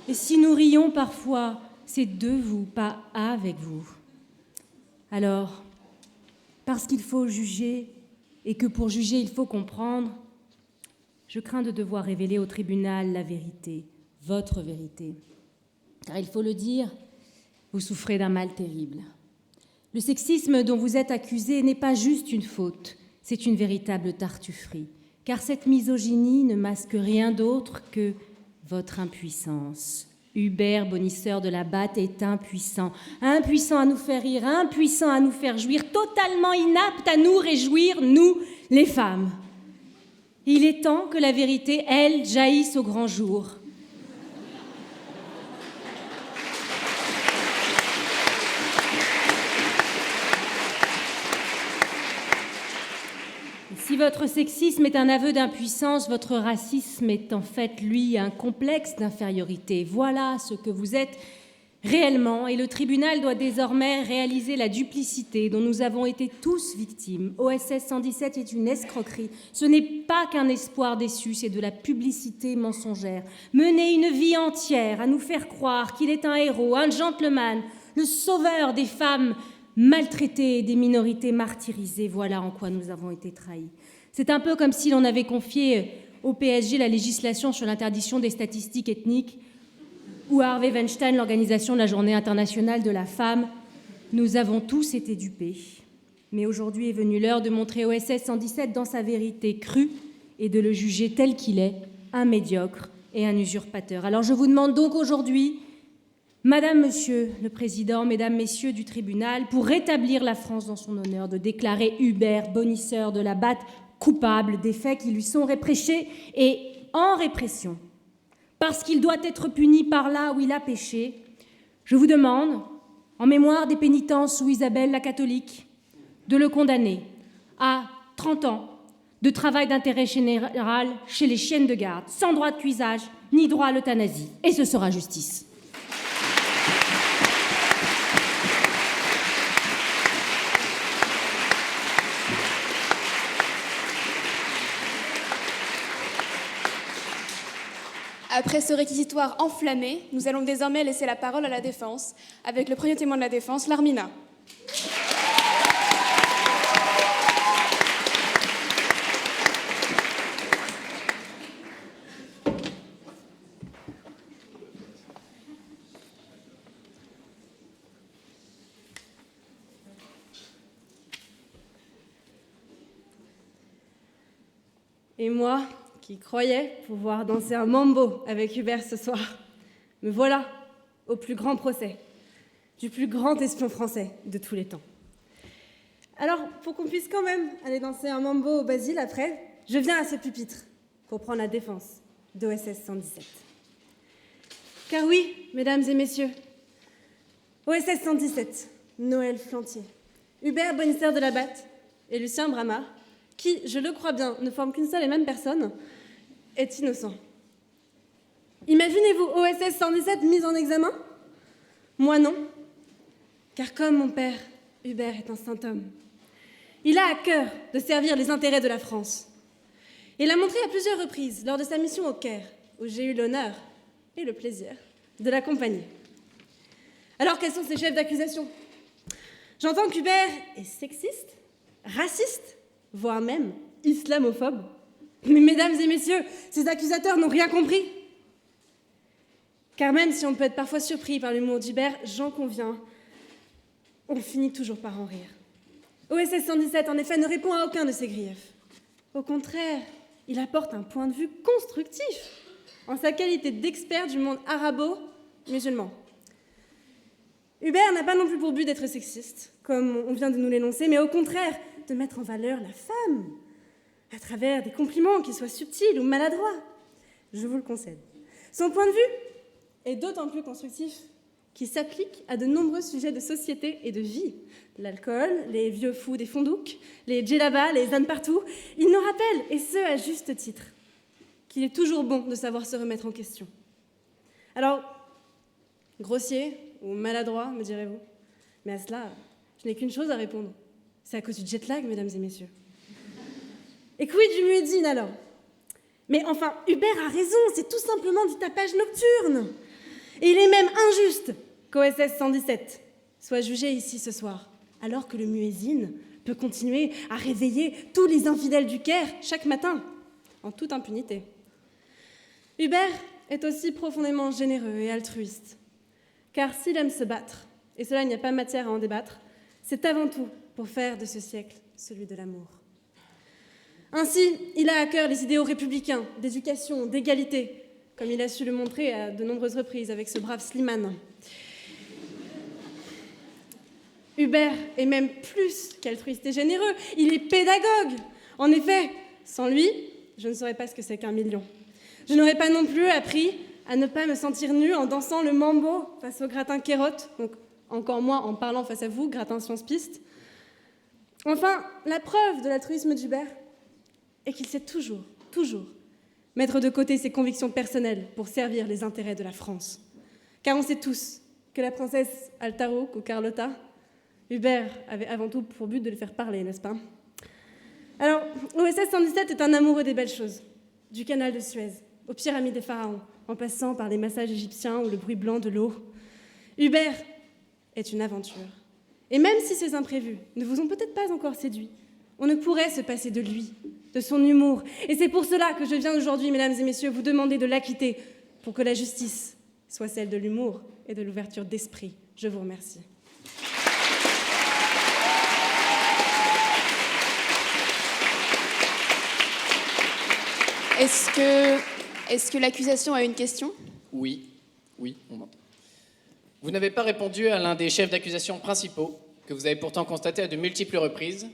Et si nous rions parfois, c'est de vous, pas avec vous. Alors, parce qu'il faut juger, et que pour juger il faut comprendre, je crains de devoir révéler au tribunal la vérité, votre vérité. Car il faut le dire, vous souffrez d'un mal terrible. Le sexisme dont vous êtes accusé n'est pas juste une faute, c'est une véritable tartufferie. Car cette misogynie ne masque rien d'autre que votre impuissance. Hubert Bonisseur de la Batte est impuissant. Impuissant à nous faire rire, impuissant à nous faire jouir, totalement inapte à nous réjouir, nous, les femmes. Il est temps que la vérité, elle, jaillisse au grand jour. Si votre sexisme est un aveu d'impuissance, votre racisme est en fait, lui, un complexe d'infériorité. Voilà ce que vous êtes réellement, et le tribunal doit désormais réaliser la duplicité dont nous avons été tous victimes. OSS 117 est une escroquerie. Ce n'est pas qu'un espoir déçu, c'est de la publicité mensongère. Mener une vie entière à nous faire croire qu'il est un héros, un gentleman, le sauveur des femmes maltraitées et des minorités martyrisées, voilà en quoi nous avons été trahis. C'est un peu comme si l'on avait confié au PSG la législation sur l'interdiction des statistiques ethniques ou à Harvey Weinstein l'organisation de la Journée internationale de la femme. Nous avons tous été dupés. Mais aujourd'hui est venue l'heure de montrer OSS 117 dans sa vérité crue et de le juger tel qu'il est, un médiocre et un usurpateur. Alors je vous demande donc aujourd'hui, Madame, Monsieur le Président, Mesdames, Messieurs du tribunal, pour rétablir la France dans son honneur, de déclarer Hubert Bonisseur de la Batte coupable des faits qui lui sont reprochés et en répression, parce qu'il doit être puni par là où il a péché. Je vous demande, en mémoire des pénitents sous Isabelle la catholique, de le condamner à 30 ans de travail d'intérêt général chez les chiennes de garde, sans droit de cuisage ni droit à l'euthanasie. Et ce sera justice. Après ce réquisitoire enflammé, nous allons désormais laisser la parole à la défense, avec le premier témoin de la défense, l'Armina. Et moi, qui croyais pouvoir danser un mambo avec Hubert ce soir, me voilà au plus grand procès du plus grand espion français de tous les temps. Alors, pour qu'on puisse quand même aller danser un mambo au Basile après, je viens à ce pupitre pour prendre la défense d'OSS 117. Car oui, mesdames et messieurs, OSS 117, Noël Flantier, Hubert Bonisseur de la Batte et Lucien Bramard, qui, je le crois bien, ne forment qu'une seule et même personne, est innocent. Imaginez-vous OSS 117 mise en examen? Moi non, car comme mon père, Hubert est un saint homme. Il a à cœur de servir les intérêts de la France. Il l'a montré à plusieurs reprises lors de sa mission au Caire, où j'ai eu l'honneur et le plaisir de l'accompagner. Alors quels sont ses chefs d'accusation? J'entends qu'Hubert est sexiste, raciste, voire même islamophobe. Mais mesdames et messieurs, ces accusateurs n'ont rien compris. Car même si on peut être parfois surpris par l'humour d'Hubert, j'en conviens, on finit toujours par en rire. OSS 117, en effet, ne répond à aucun de ces griefs. Au contraire, il apporte un point de vue constructif, en sa qualité d'expert du monde arabo-musulman. Hubert n'a pas non plus pour but d'être sexiste, comme on vient de nous l'énoncer, mais au contraire, de mettre en valeur la femme, à travers des compliments, qu'ils soient subtils ou maladroits. Je vous le concède. Son point de vue est d'autant plus constructif qu'il s'applique à de nombreux sujets de société et de vie. L'alcool, les vieux fous des fondouks, les djellabas, les ânes partout. Il nous rappelle, et ce à juste titre, qu'il est toujours bon de savoir se remettre en question. Alors, grossier ou maladroit, me direz-vous, mais à cela, je n'ai qu'une chose à répondre. C'est à cause du jet lag, mesdames et messieurs. Et quid du muezzin alors? Mais enfin, Hubert a raison, c'est tout simplement du tapage nocturne. Et il est même injuste qu'OSS 117 soit jugé ici ce soir, alors que le muezzin peut continuer à réveiller tous les infidèles du Caire chaque matin, en toute impunité. Hubert est aussi profondément généreux et altruiste, car s'il aime se battre, et cela il n'y a pas matière à en débattre, c'est avant tout pour faire de ce siècle celui de l'amour. Ainsi, il a à cœur les idéaux républicains, d'éducation, d'égalité, comme il a su le montrer à de nombreuses reprises avec ce brave Slimane. Hubert est même plus qu'altruiste et généreux, il est pédagogue. En effet, sans lui, je ne saurais pas ce que c'est qu'un million. Je n'aurais pas non plus appris à ne pas me sentir nue en dansant le mambo face au gratin Kérotte, donc encore moins en parlant face à vous, gratin Science Piste. Enfin, la preuve de l'altruisme d'Hubert, et qu'il sait toujours mettre de côté ses convictions personnelles pour servir les intérêts de la France. Car on sait tous que la princesse Altarouk ou Carlotta, Hubert avait avant tout pour but de les faire parler, n'est-ce pas? Alors, l'OSS 117 est un amoureux des belles choses, du canal de Suez aux pyramides des pharaons, en passant par les massages égyptiens ou le bruit blanc de l'eau. Hubert est une aventure. Et même si ces imprévus ne vous ont peut-être pas encore séduit, on ne pourrait se passer de lui, de son humour. Et c'est pour cela que je viens aujourd'hui, mesdames et messieurs, vous demander de l'acquitter pour que la justice soit celle de l'humour et de l'ouverture d'esprit. Je vous remercie. Est-ce que l'accusation a une question? Oui, on m'entend. Vous n'avez pas répondu à l'un des chefs d'accusation principaux, que vous avez pourtant constaté à de multiples reprises.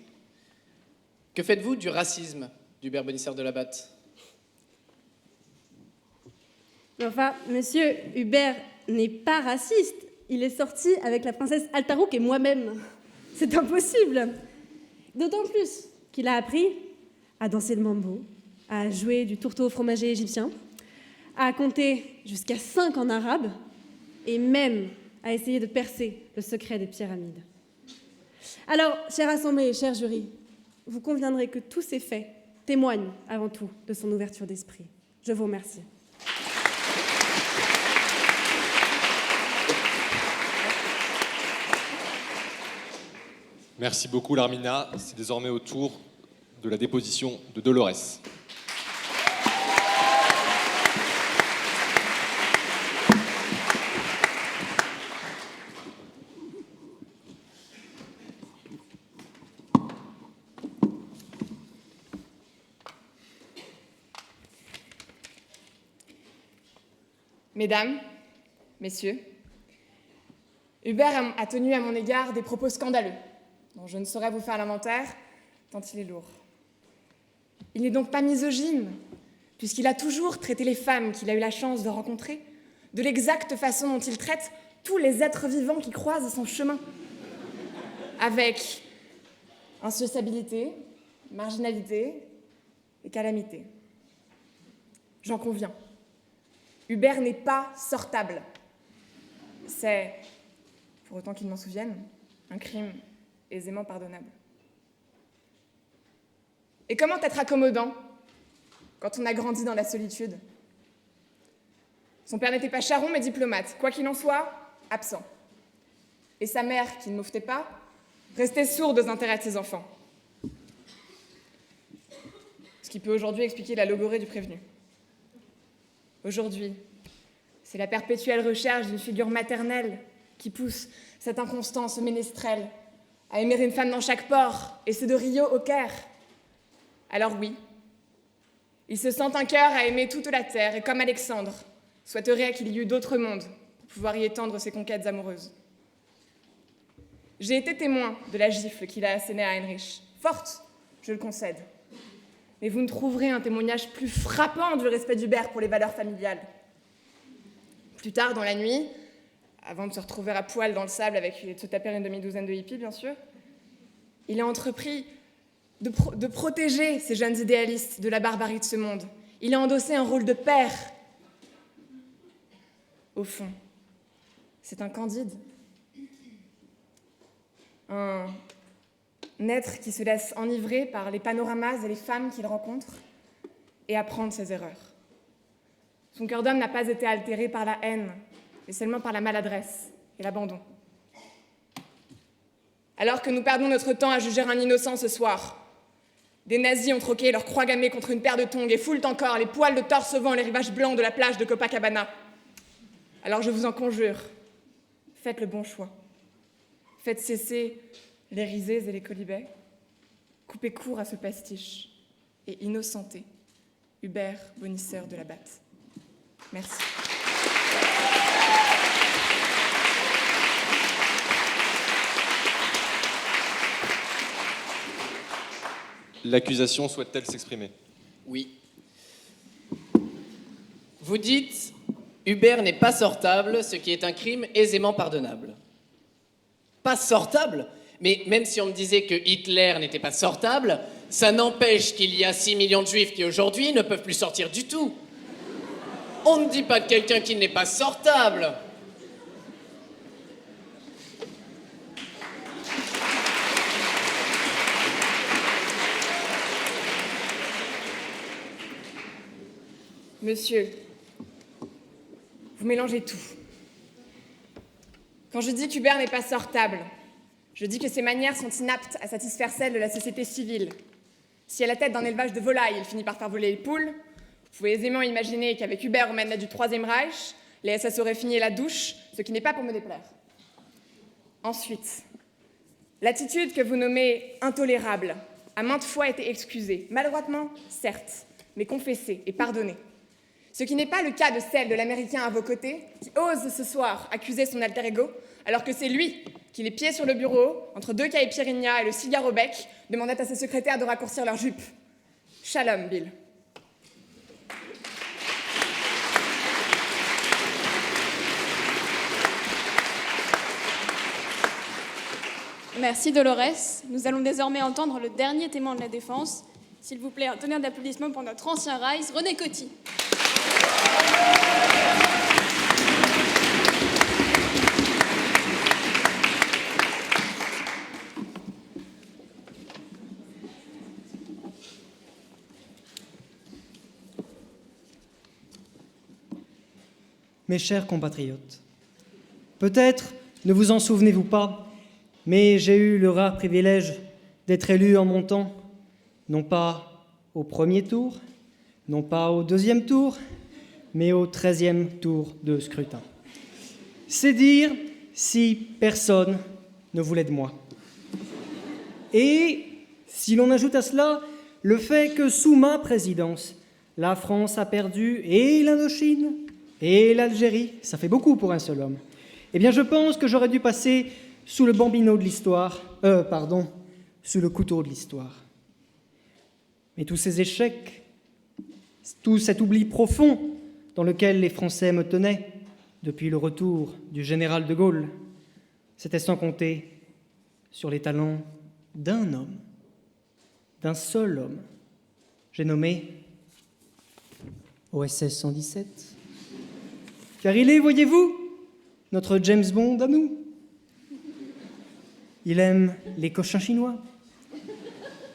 Que faites-vous du racisme d'Hubert Bonisseur de la Batte? Enfin, monsieur Hubert n'est pas raciste. Il est sorti avec la princesse Altarouk et moi-même. C'est impossible. D'autant plus qu'il a appris à danser le mambo, à jouer du tourteau fromager égyptien, à compter jusqu'à 5 en arabe et même à essayer de percer le secret des pyramides. Alors, chers assemblés et chers jurys, vous conviendrez que tous ces faits témoignent avant tout de son ouverture d'esprit. Je vous remercie. Merci beaucoup, Larmina. C'est désormais au tour de la déposition de Dolores. Mesdames, messieurs, Hubert a tenu à mon égard des propos scandaleux, dont je ne saurais vous faire l'inventaire, tant il est lourd. Il n'est donc pas misogyne, puisqu'il a toujours traité les femmes qu'il a eu la chance de rencontrer de l'exacte façon dont il traite tous les êtres vivants qui croisent son chemin, avec insociabilité, marginalité et calamité. J'en conviens. Hubert n'est pas sortable. C'est, pour autant qu'il m'en souvienne, un crime aisément pardonnable. Et comment être accommodant quand on a grandi dans la solitude? Son père n'était pas charron mais diplomate, quoi qu'il en soit, absent. Et sa mère, qui ne mouffetait pas, restait sourde aux intérêts de ses enfants. Ce qui peut aujourd'hui expliquer la logorée du prévenu. Aujourd'hui, c'est la perpétuelle recherche d'une figure maternelle qui pousse cette inconstance ménestrelle à aimer une femme dans chaque port, et c'est de Rio au Caire. Alors oui, il se sent un cœur à aimer toute la terre, et comme Alexandre, souhaiterait qu'il y eût d'autres mondes pour pouvoir y étendre ses conquêtes amoureuses. J'ai été témoin de la gifle qu'il a assénée à Heinrich. Forte, je le concède. Mais vous ne trouverez un témoignage plus frappant du respect d'Hubert pour les valeurs familiales. Plus tard, dans la nuit, avant de se retrouver à poil dans le sable et de se taper une demi-douzaine de hippies, bien sûr, il a entrepris de protéger ces jeunes idéalistes de la barbarie de ce monde. Il a endossé un rôle de père. Au fond, c'est un Candide. Un être qui se laisse enivrer par les panoramas et les femmes qu'il rencontre et apprendre ses erreurs. Son cœur d'homme n'a pas été altéré par la haine, mais seulement par la maladresse et l'abandon. Alors que nous perdons notre temps à juger un innocent ce soir, des nazis ont troqué leur croix gammée contre une paire de tongs et foulent encore les poils de torse au vent les rivages blancs de la plage de Copacabana. Alors je vous en conjure, faites le bon choix. Faites cesser les risées et les colibets. Coupez court à ce pastiche et innocentez Hubert Bonisseur de la Batte. Merci. L'accusation souhaite-t-elle s'exprimer? Oui. Vous dites « Hubert n'est pas sortable, ce qui est un crime aisément pardonnable ». Pas sortable? Mais même si on me disait que Hitler n'était pas sortable, ça n'empêche qu'il y a 6 millions de juifs qui aujourd'hui ne peuvent plus sortir du tout. On ne dit pas de quelqu'un qui n'est pas sortable. Monsieur, vous mélangez tout. Quand je dis qu'Hubert n'est pas sortable, je dis que ses manières sont inaptes à satisfaire celles de la société civile. Si à la tête d'un élevage de volailles, il finit par faire voler les poules, vous pouvez aisément imaginer qu'avec Hubert aux manettes du Troisième Reich, les SS auraient fini la douche, ce qui n'est pas pour me déplaire. Ensuite, l'attitude que vous nommez intolérable a maintes fois été excusée, maladroitement, certes, mais confessée et pardonnée. Ce qui n'est pas le cas de celle de l'Américain à vos côtés, qui ose ce soir accuser son alter ego, alors que c'est lui qui, les pieds sur le bureau, entre 2 caipirinhas et le cigare au bec, demandait à ses secrétaires de raccourcir leur jupe. Shalom, Bill. Merci Dolores. Nous allons désormais entendre le dernier témoin de la défense. S'il vous plaît, un tonnerre d'applaudissements pour notre ancien Rice, René Coty. Mes chers compatriotes, peut-être ne vous en souvenez-vous pas, mais j'ai eu le rare privilège d'être élu en mon temps, non pas au premier tour, non pas au deuxième tour, mais au 13e tour de scrutin. C'est dire si personne ne voulait de moi. Et si l'on ajoute à cela le fait que sous ma présidence, la France a perdu et l'Indochine et l'Algérie, ça fait beaucoup pour un seul homme, eh bien je pense que j'aurais dû passer sous le bambino de l'histoire, sous le couteau de l'histoire. Mais tous ces échecs, tout cet oubli profond dans lequel les Français me tenaient depuis le retour du général de Gaulle, c'était sans compter sur les talents d'un homme, d'un seul homme. J'ai nommé OSS 117. Car il est, voyez-vous, notre James Bond à nous. Il aime les cochins chinois,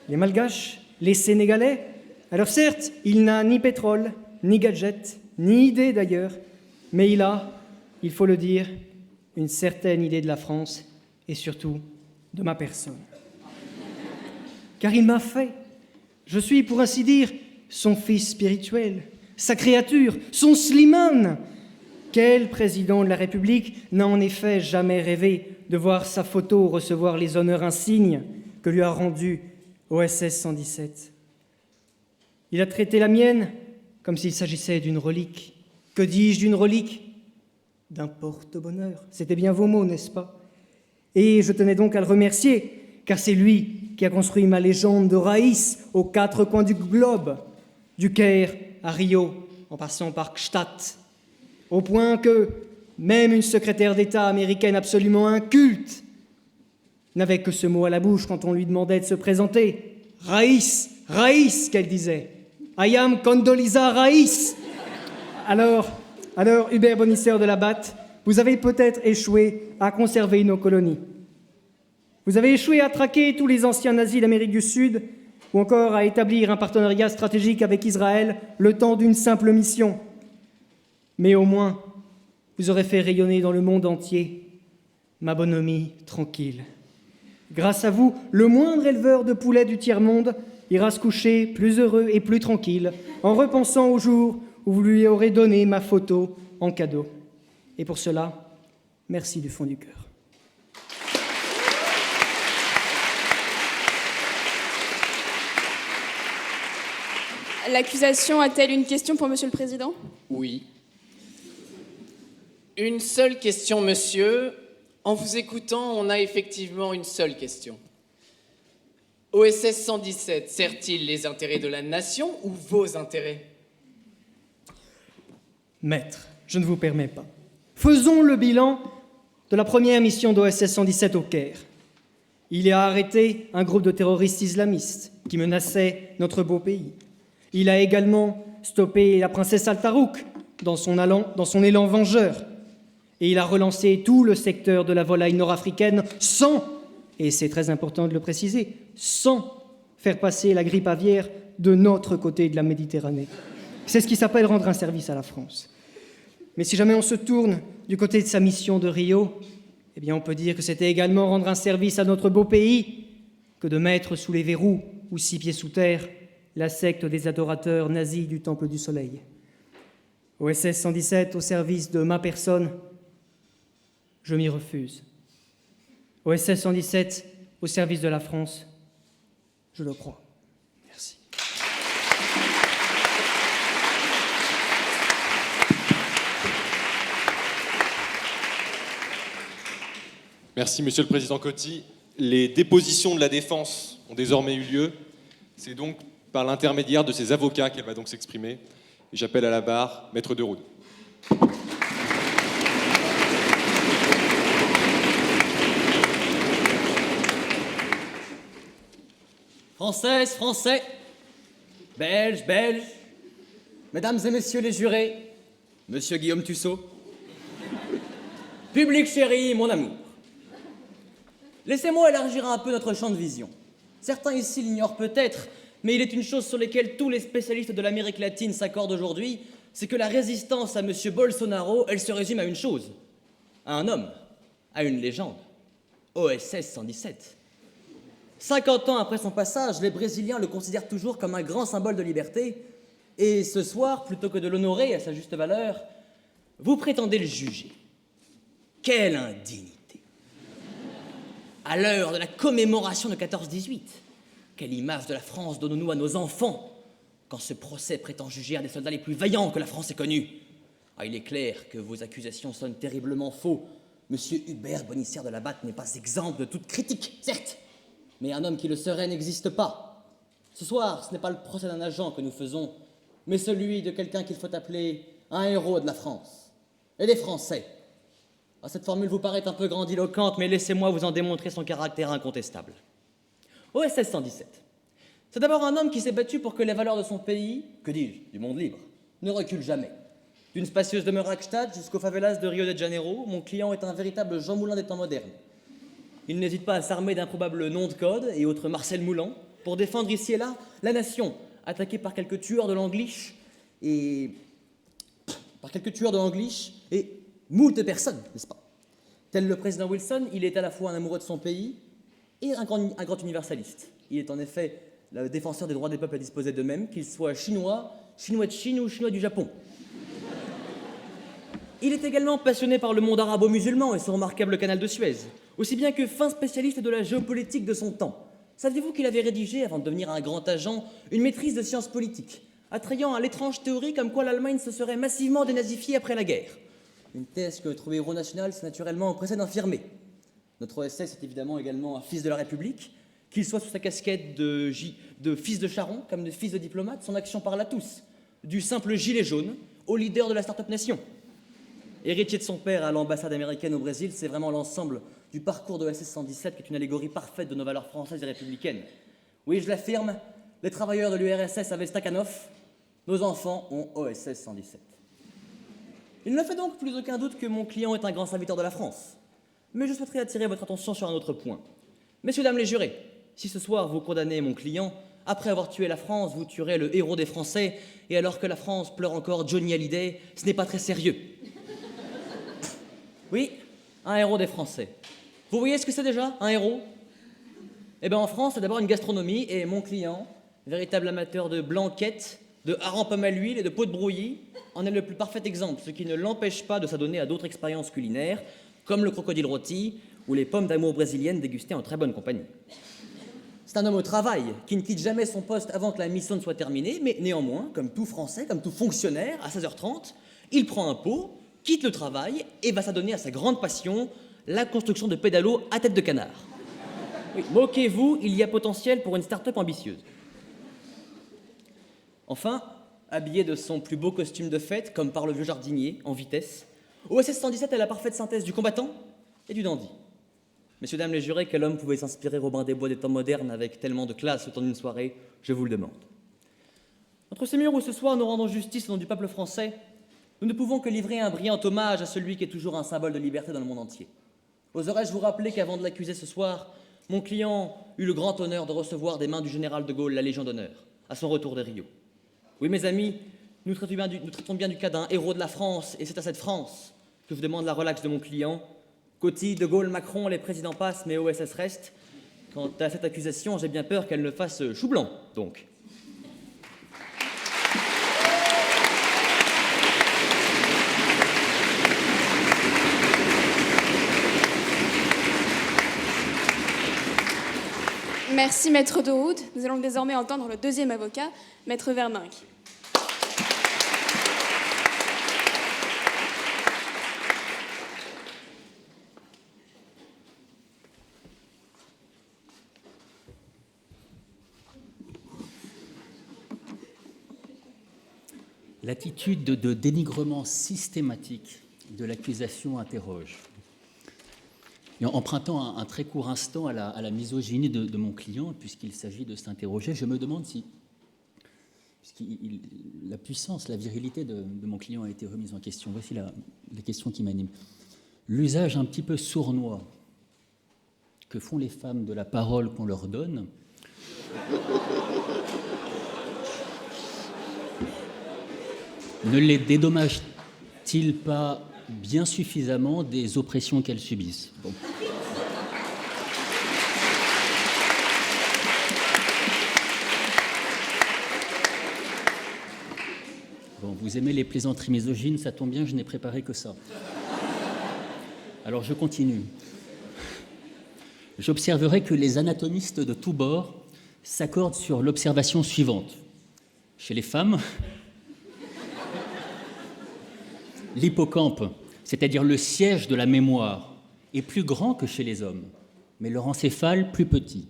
les malgaches, les sénégalais. Alors certes, il n'a ni pétrole, ni gadget, ni idée d'ailleurs, mais il a, il faut le dire, une certaine idée de la France et surtout de ma personne. Car il m'a fait. Je suis, pour ainsi dire, son fils spirituel, sa créature, son Slimane. Quel président de la République n'a en effet jamais rêvé de voir sa photo recevoir les honneurs insignes que lui a rendus OSS 117 ? Il a traité la mienne comme s'il s'agissait d'une relique. Que dis-je d'une relique ? D'un porte-bonheur. C'était bien vos mots, n'est-ce pas ? Et je tenais donc à le remercier, car c'est lui qui a construit ma légende de Raïs aux 4 coins du globe, du Caire à Rio, en passant par Gstaad, au point que même une secrétaire d'État américaine absolument inculte n'avait que ce mot à la bouche quand on lui demandait de se présenter. Raïs, Raïs, qu'elle disait. I am Condoleezza Rice. Alors, Hubert Bonisseur de la Batte, vous avez peut-être échoué à conserver nos colonies. Vous avez échoué à traquer tous les anciens nazis d'Amérique du Sud ou encore à établir un partenariat stratégique avec Israël le temps d'une simple mission. Mais au moins, vous aurez fait rayonner dans le monde entier ma bonhomie tranquille. Grâce à vous, le moindre éleveur de poulets du tiers-monde ira se coucher plus heureux et plus tranquille en repensant au jour où vous lui aurez donné ma photo en cadeau. Et pour cela, merci du fond du cœur. L'accusation a-t-elle une question pour Monsieur le Président ? Oui. Une seule question, monsieur. En vous écoutant, on a effectivement une seule question. OSS 117 sert-il les intérêts de la nation ou vos intérêts ? Maître, je ne vous permets pas. Faisons le bilan de la première mission d'OSS 117 au Caire. Il a arrêté un groupe de terroristes islamistes qui menaçaient notre beau pays. Il a également stoppé la princesse Al-Tarouk dans son élan vengeur. Et il a relancé tout le secteur de la volaille nord-africaine sans, et c'est très important de le préciser, sans faire passer la grippe aviaire de notre côté de la Méditerranée. C'est ce qui s'appelle rendre un service à la France. Mais si jamais on se tourne du côté de sa mission de Rio, eh bien on peut dire que c'était également rendre un service à notre beau pays que de mettre sous les verrous ou 6 pieds sous terre la secte des adorateurs nazis du Temple du Soleil. OSS 117 au service de ma personne, je m'y refuse. OSS 117 au service de la France, je le crois. Merci. Merci, Monsieur le Président Coty. Les dépositions de la défense ont désormais eu lieu. C'est donc par l'intermédiaire de ses avocats qu'elle va donc s'exprimer. Et j'appelle à la barre Maître Deroud. Françaises, Français, Belges, Belges, Mesdames et Messieurs les jurés, Monsieur Guillaume Tussaud, public chéri, mon amour. Laissez-moi élargir un peu notre champ de vision. Certains ici l'ignorent peut-être, mais il est une chose sur laquelle tous les spécialistes de l'Amérique latine s'accordent aujourd'hui, c'est que la résistance à Monsieur Bolsonaro, elle se résume à une chose, à un homme, à une légende, OSS 117. 50 ans après son passage, les Brésiliens le considèrent toujours comme un grand symbole de liberté, et ce soir, plutôt que de l'honorer à sa juste valeur, vous prétendez le juger. Quelle indignité! À l'heure de la commémoration de 14-18, quelle image de la France donnons-nous à nos enfants quand ce procès prétend juger un des soldats les plus vaillants que la France ait connus? Ah, il est clair que vos accusations sonnent terriblement faux. Monsieur Hubert Bonicière de la Batte n'est pas exempt de toute critique, certes, mais un homme qui le serait n'existe pas. Ce soir, ce n'est pas le procès d'un agent que nous faisons, mais celui de quelqu'un qu'il faut appeler un héros de la France et des Français. Ah, cette formule vous paraît un peu grandiloquente, mais laissez-moi vous en démontrer son caractère incontestable. OSS 117, c'est d'abord un homme qui s'est battu pour que les valeurs de son pays, que dis-je, du monde libre, ne reculent jamais. D'une spacieuse demeure à Gstaad jusqu'aux favelas de Rio de Janeiro, mon client est un véritable Jean Moulin des temps modernes. Il n'hésite pas à s'armer d'improbables noms de code et autres Marcel Moulin pour défendre ici et là la nation, attaquée par quelques tueurs de l'Anglish et moult personnes, n'est-ce pas? Tel le président Wilson, il est à la fois un amoureux de son pays et un grand universaliste. Il est en effet le défenseur des droits des peuples à disposer d'eux-mêmes, qu'ils soient chinois, chinois de Chine ou chinois du Japon. Il est également passionné par le monde arabo-musulman et son remarquable canal de Suez, aussi bien que fin spécialiste de la géopolitique de son temps. Saviez-vous qu'il avait rédigé, avant de devenir un grand agent, une maîtrise de sciences politiques, attrayant à l'étrange théorie comme quoi l'Allemagne se serait massivement dénazifiée après la guerre? Une thèse que notre héros national s'est naturellement empressé d'infirmer. Notre OSS est évidemment également un fils de la République, qu'il soit sous sa casquette de fils de charron comme de fils de diplomate, son action parle à tous, du simple gilet jaune au leader de la start-up nation. Héritier de son père à l'ambassade américaine au Brésil, c'est vraiment l'ensemble du parcours de OSS 117 qui est une allégorie parfaite de nos valeurs françaises et républicaines. Oui, je l'affirme, les travailleurs de l'URSS avaient Stakhanov, nos enfants ont OSS 117. Il ne fait donc plus aucun doute que mon client est un grand serviteur de la France. Mais je souhaiterais attirer votre attention sur un autre point. Messieurs, dames les jurés, si ce soir vous condamnez mon client, après avoir tué la France, vous tuerez le héros des Français, et alors que la France pleure encore Johnny Hallyday, ce n'est pas très sérieux. Oui, un héros des Français. Vous voyez ce que c'est déjà, un héros? Eh bien en France, c'est d'abord une gastronomie, et mon client, véritable amateur de blanquettes, de harengs pommes à l'huile et de peaux de brouillis, en est le plus parfait exemple, ce qui ne l'empêche pas de s'adonner à d'autres expériences culinaires, comme le crocodile rôti ou les pommes d'amour brésiliennes dégustées en très bonne compagnie. C'est un homme au travail, qui ne quitte jamais son poste avant que la mission ne soit terminée, mais néanmoins, comme tout Français, comme tout fonctionnaire, à 16h30, il prend un pot, quitte le travail et va s'adonner à sa grande passion, la construction de pédalos à tête de canard. Oui, moquez-vous, il y a potentiel pour une start-up ambitieuse. Enfin, habillé de son plus beau costume de fête, comme par le vieux jardinier, en vitesse, OSS 117 est la parfaite synthèse du combattant et du dandy. Messieurs, dames les jurés, quel homme pouvait s'inspirer Robin des Bois des temps modernes avec tellement de classe au temps d'une soirée? Je vous le demande. Entre ces murs où ce soir nous rendons justice au nom du peuple français, nous ne pouvons que livrer un brillant hommage à celui qui est toujours un symbole de liberté dans le monde entier. Oserais-je vous rappeler qu'avant de l'accuser ce soir, mon client eut le grand honneur de recevoir des mains du général de Gaulle la Légion d'honneur, à son retour de Rio. Oui, mes amis, nous traitons bien du cas d'un héros de la France, et c'est à cette France que je demande la relaxe de mon client. Coty, de Gaulle, Macron, les présidents passent, mais OSS reste. Quant à cette accusation, j'ai bien peur qu'elle ne fasse chou blanc, donc. Merci, Maître Daoud. Nous allons désormais entendre le deuxième avocat, Maître Verninck. L'attitude de dénigrement systématique de l'accusation interroge. Et empruntant un très court instant à la misogynie de mon client, puisqu'il s'agit de s'interroger, je me demande si la puissance, la virilité de mon client a été remise en question. Voici les questions qui m'animent. L'usage un petit peu sournois que font les femmes de la parole qu'on leur donne ne les dédommage-t-il pas bien suffisamment des oppressions qu'elles subissent? Bon. Bon, vous aimez les plaisanteries misogynes, ça tombe bien, je n'ai préparé que ça. Alors je continue. J'observerai que les anatomistes de tous bords s'accordent sur l'observation suivante. Chez les femmes, l'hippocampe, c'est-à-dire le siège de la mémoire, est plus grand que chez les hommes, mais leur encéphale plus petit.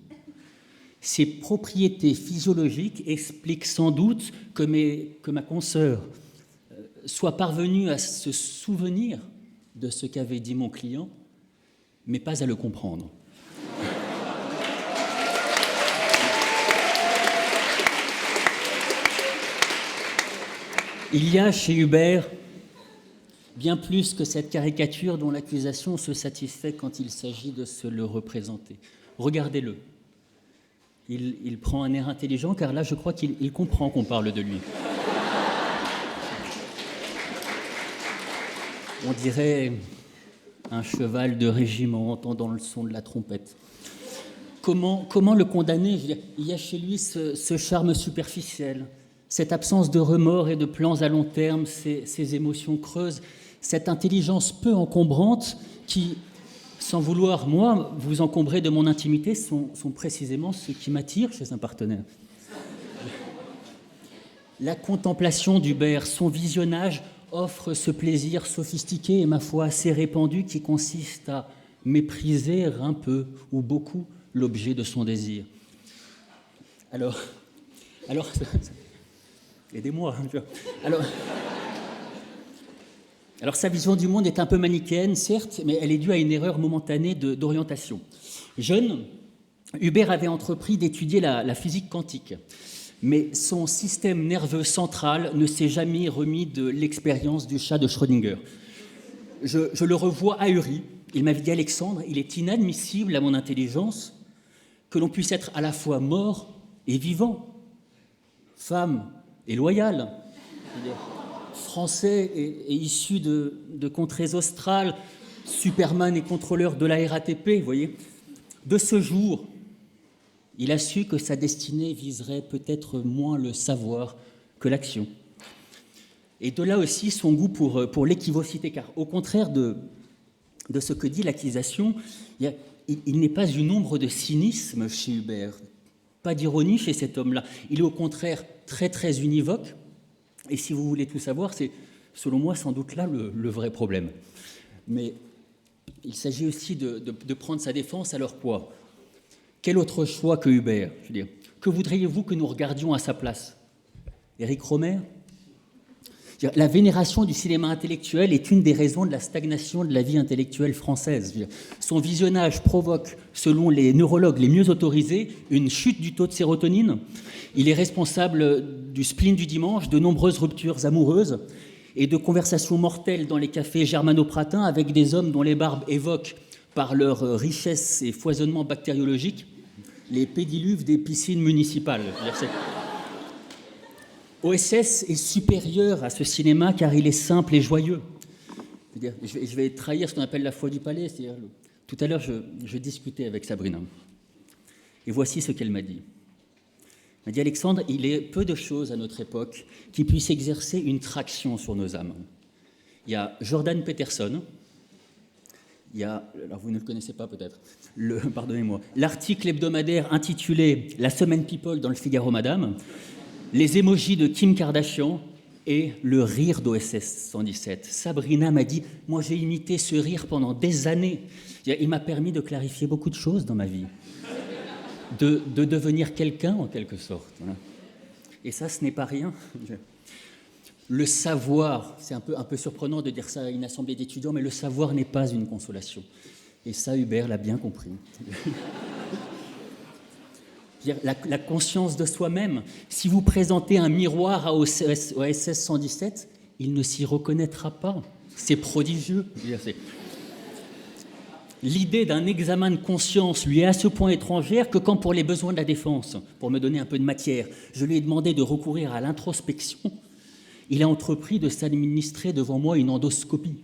Ces propriétés physiologiques expliquent sans doute que ma consoeur soit parvenue à se souvenir de ce qu'avait dit mon client, mais pas à le comprendre. Il y a chez Hubert bien plus que cette caricature dont l'accusation se satisfait quand il s'agit de se le représenter. Regardez-le. Il prend un air intelligent, car là, je crois qu'il comprend qu'on parle de lui. On dirait un cheval de régiment entendant le son de la trompette. Comment le condamner? Je veux dire, il y a chez lui ce charme superficiel, cette absence de remords et de plans à long terme, ces émotions creuses, cette intelligence peu encombrante qui, sans vouloir, moi, vous encombrer de mon intimité, sont précisément ce qui m'attire chez un partenaire. La contemplation d'Hubert, son visionnage offre ce plaisir sophistiqué et, ma foi, assez répandu qui consiste à mépriser un peu ou beaucoup l'objet de son désir. Alors aidez-moi. Alors, sa vision du monde est un peu manichéenne, certes, mais elle est due à une erreur momentanée d'orientation. Jeune, Hubert avait entrepris d'étudier la physique quantique, mais son système nerveux central ne s'est jamais remis de l'expérience du chat de Schrödinger. Je le revois ahuri. Il m'avait dit: Alexandre, il est inadmissible à mon intelligence que l'on puisse être à la fois mort et vivant, femme et loyal, français et issu de contrées australes, Superman et contrôleur de la RATP, vous voyez. De ce jour, il a su que sa destinée viserait peut-être moins le savoir que l'action. Et de là aussi son goût pour l'équivocité, car au contraire de ce que dit l'accusation, il n'est pas une ombre de cynisme chez Hubert, pas d'ironie chez cet homme-là. Il est au contraire très très univoque, et si vous voulez tout savoir, c'est selon moi sans doute là le vrai problème. Mais il s'agit aussi de prendre sa défense, alors quoi? Quel autre choix que Hubert? Je veux dire, que voudriez-vous que nous regardions à sa place? Éric Rohmer? La vénération du cinéma intellectuel est une des raisons de la stagnation de la vie intellectuelle française. Son visionnage provoque, selon les neurologues les mieux autorisés, une chute du taux de sérotonine. Il est responsable du spleen du dimanche, de nombreuses ruptures amoureuses et de conversations mortelles dans les cafés germano-pratins avec des hommes dont les barbes évoquent, par leur richesse et foisonnement bactériologique, les pédiluves des piscines municipales. OSS est supérieur à ce cinéma car il est simple et joyeux. Je vais trahir ce qu'on appelle la foi du palais. Tout à l'heure, je discutais avec Sabrina. Et voici ce qu'elle m'a dit. Elle m'a dit, Alexandre, il est peu de choses à notre époque qui puissent exercer une traction sur nos âmes. Il y a Jordan Peterson. Il y a, alors vous ne le connaissez pas peut-être, pardonnez-moi, l'article hebdomadaire intitulé « La semaine People dans le Figaro Madame », les émojis de Kim Kardashian et le rire d'OSS 117. Sabrina m'a dit « Moi, j'ai imité ce rire pendant des années. Il m'a permis de clarifier beaucoup de choses dans ma vie, de devenir quelqu'un, en quelque sorte. Voilà. Et ça, ce n'est pas rien. Le savoir, c'est un peu surprenant de dire ça à une assemblée d'étudiants, mais le savoir n'est pas une consolation. Et ça, Hubert l'a bien compris. La conscience de soi-même. Si vous présentez un miroir à OSS 117, il ne s'y reconnaîtra pas. C'est prodigieux. L'idée d'un examen de conscience lui est à ce point étrangère que quand, pour les besoins de la défense, pour me donner un peu de matière, je lui ai demandé de recourir à l'introspection, il a entrepris de s'administrer devant moi une endoscopie.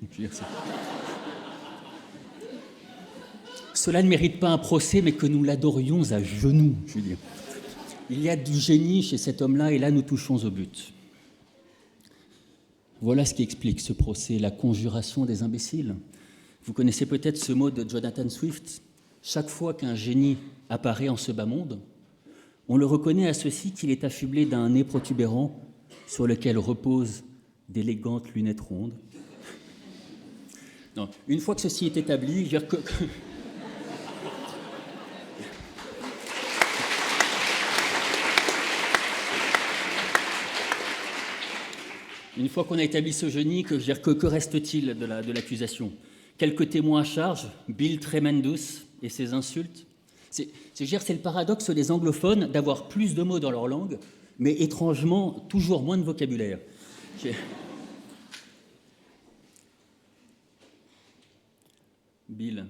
Cela ne mérite pas un procès, mais que nous l'adorions à genoux, je veux dire. Il y a du génie chez cet homme-là, et là, nous touchons au but. Voilà ce qui explique ce procès, la conjuration des imbéciles. Vous connaissez peut-être ce mot de Jonathan Swift. Chaque fois qu'un génie apparaît en ce bas monde, on le reconnaît à ceci qu'il est affublé d'un nez protubérant sur lequel reposent d'élégantes lunettes rondes. Non, une fois que ceci est établi, je veux dire que... Une fois qu'on a établi ce génie, que reste-t-il de l'accusation? Quelques témoins à charge, Bill Tremendous et ses insultes. C'est le paradoxe des anglophones d'avoir plus de mots dans leur langue, mais étrangement, toujours moins de vocabulaire. Bill,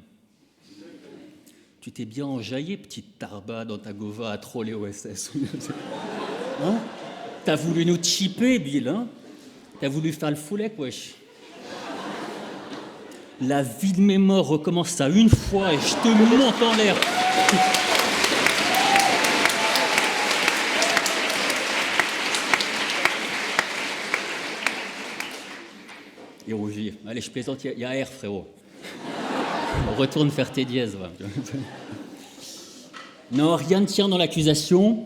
tu t'es bien enjaillé, petite tarba, dans ta gova à troller OSS. Hein? T'as voulu nous chipper, Bill, hein? T'as voulu faire le foulec, wesh. La vie de mes morts recommence ça une fois et je te monte en l'air. Et rougir. Allez, je plaisante, il y a air, frérot. On retourne faire tes dièses. Va. Non, rien ne tient dans l'accusation.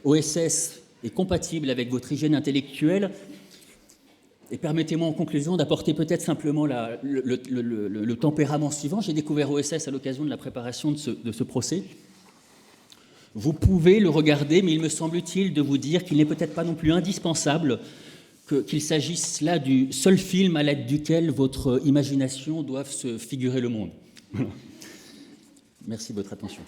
OSS est compatible avec votre hygiène intellectuelle. Et permettez-moi en conclusion d'apporter peut-être simplement le tempérament suivant. J'ai découvert OSS à l'occasion de la préparation de ce procès. Vous pouvez le regarder, mais il me semble utile de vous dire qu'il n'est peut-être pas non plus indispensable qu'il s'agisse là du seul film à l'aide duquel votre imagination doit se figurer le monde. Merci de votre attention.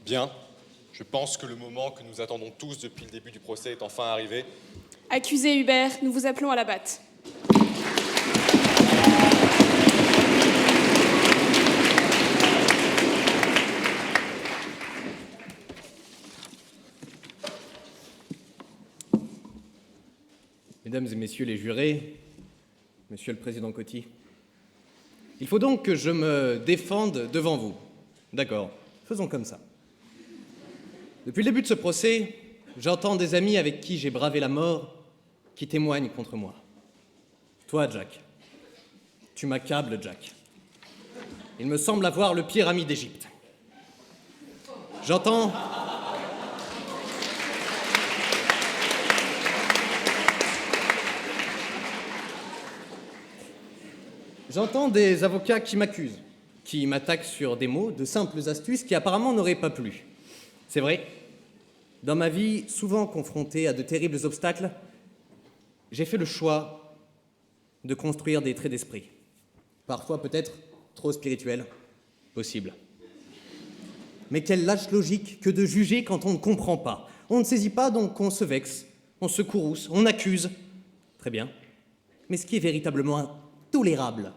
Bien, je pense que le moment que nous attendons tous depuis le début du procès est enfin arrivé. Accusé Hubert, nous vous appelons à la batte. Mesdames et messieurs les jurés, monsieur le président Coty, il faut donc que je me défende devant vous. D'accord, faisons comme ça. Depuis le début de ce procès, j'entends des amis avec qui j'ai bravé la mort qui témoignent contre moi. Toi, Jack, tu m'accables, Jack. Il me semble avoir le pire ami d'Égypte. J'entends... J'entends des avocats qui m'accusent, qui m'attaquent sur des mots, de simples astuces qui apparemment n'auraient pas plu. C'est vrai, dans ma vie, souvent confronté à de terribles obstacles, j'ai fait le choix de construire des traits d'esprit. Parfois peut-être trop spirituels, possible. Mais quelle lâche logique que de juger quand on ne comprend pas. On ne saisit pas, donc on se vexe, on se courrouce, on accuse. Très bien. Mais ce qui est véritablement intolérable,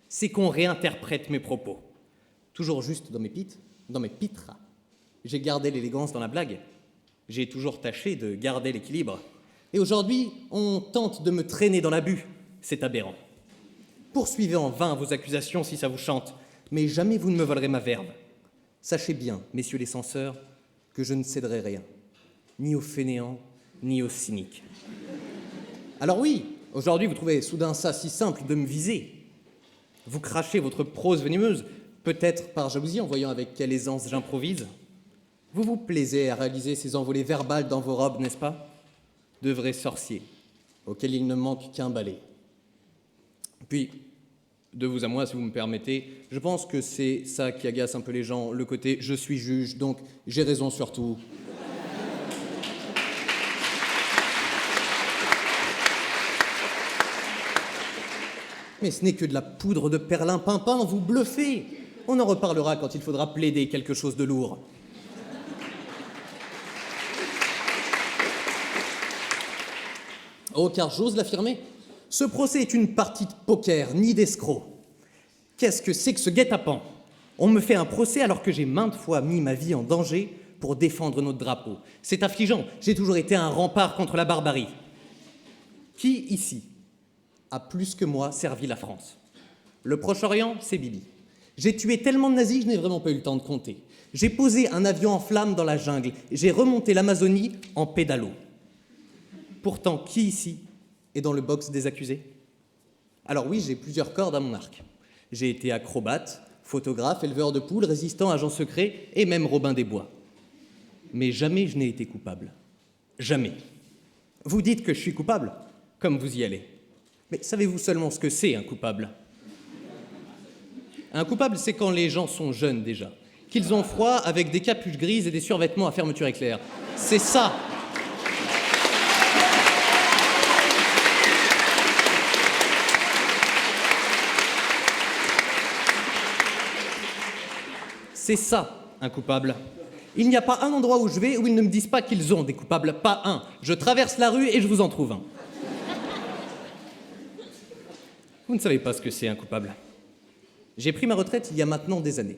c'est qu'on réinterprète mes propos. Toujours juste dans mes pitres. J'ai gardé l'élégance dans la blague. J'ai toujours tâché de garder l'équilibre. Et aujourd'hui, on tente de me traîner dans l'abus. C'est aberrant. Poursuivez en vain vos accusations si ça vous chante, mais jamais vous ne me volerez ma verve. Sachez bien, messieurs les censeurs, que je ne céderai rien, ni aux fainéants, ni aux cyniques. Alors oui, aujourd'hui vous trouvez soudain ça si simple de me viser. Vous crachez votre prose venimeuse, peut-être par jalousie en voyant avec quelle aisance j'improvise. Vous vous plaisez à réaliser ces envolées verbales dans vos robes, n'est-ce pas? De vrais sorciers, auxquels il ne manque qu'un balai. Puis, de vous à moi, si vous me permettez, je pense que c'est ça qui agace un peu les gens, le côté « je suis juge, donc j'ai raison sur tout ». Mais ce n'est que de la poudre de perlimpinpin, vous bluffez. On en reparlera quand il faudra plaider quelque chose de lourd. Oh, car j'ose l'affirmer, ce procès est une partie de poker, ni d'escroc. Qu'est-ce que c'est que ce guet-apens? On me fait un procès alors que j'ai maintes fois mis ma vie en danger pour défendre notre drapeau. C'est affligeant, j'ai toujours été un rempart contre la barbarie. Qui, ici, a plus que moi servi la France? Le Proche-Orient, c'est Bibi. J'ai tué tellement de nazis, je n'ai vraiment pas eu le temps de compter. J'ai posé un avion en flammes dans la jungle, j'ai remonté l'Amazonie en pédalo. Pourtant, qui ici est dans le box des accusés? Alors oui, j'ai plusieurs cordes à mon arc. J'ai été acrobate, photographe, éleveur de poules, résistant, agent secret et même Robin des Bois. Mais jamais je n'ai été coupable. Jamais. Vous dites que je suis coupable, comme vous y allez. Mais savez-vous seulement ce que c'est un coupable? Un coupable, c'est quand les gens sont jeunes déjà, qu'ils ont froid avec des capuches grises et des survêtements à fermeture éclair. C'est ça. C'est ça, un coupable. Il n'y a pas un endroit où je vais où ils ne me disent pas qu'ils ont des coupables, pas un. Je traverse la rue et je vous en trouve un. Vous ne savez pas ce que c'est un coupable. J'ai pris ma retraite il y a maintenant des années,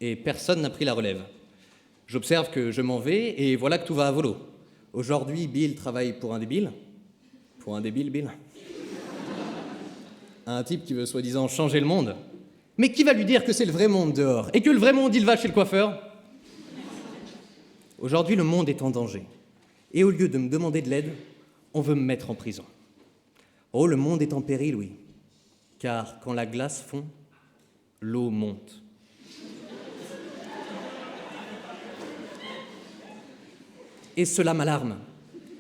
et personne n'a pris la relève. J'observe que je m'en vais, et voilà que tout va à volo. Aujourd'hui, Bill travaille pour un débile. Pour un débile, Bill. Un type qui veut soi-disant changer le monde. Mais qui va lui dire que c'est le vrai monde dehors, et que le vrai monde, il va chez le coiffeur? Aujourd'hui, le monde est en danger. Et au lieu de me demander de l'aide, on veut me mettre en prison. Oh, le monde est en péril, oui. Car quand la glace fond, l'eau monte. Et cela m'alarme,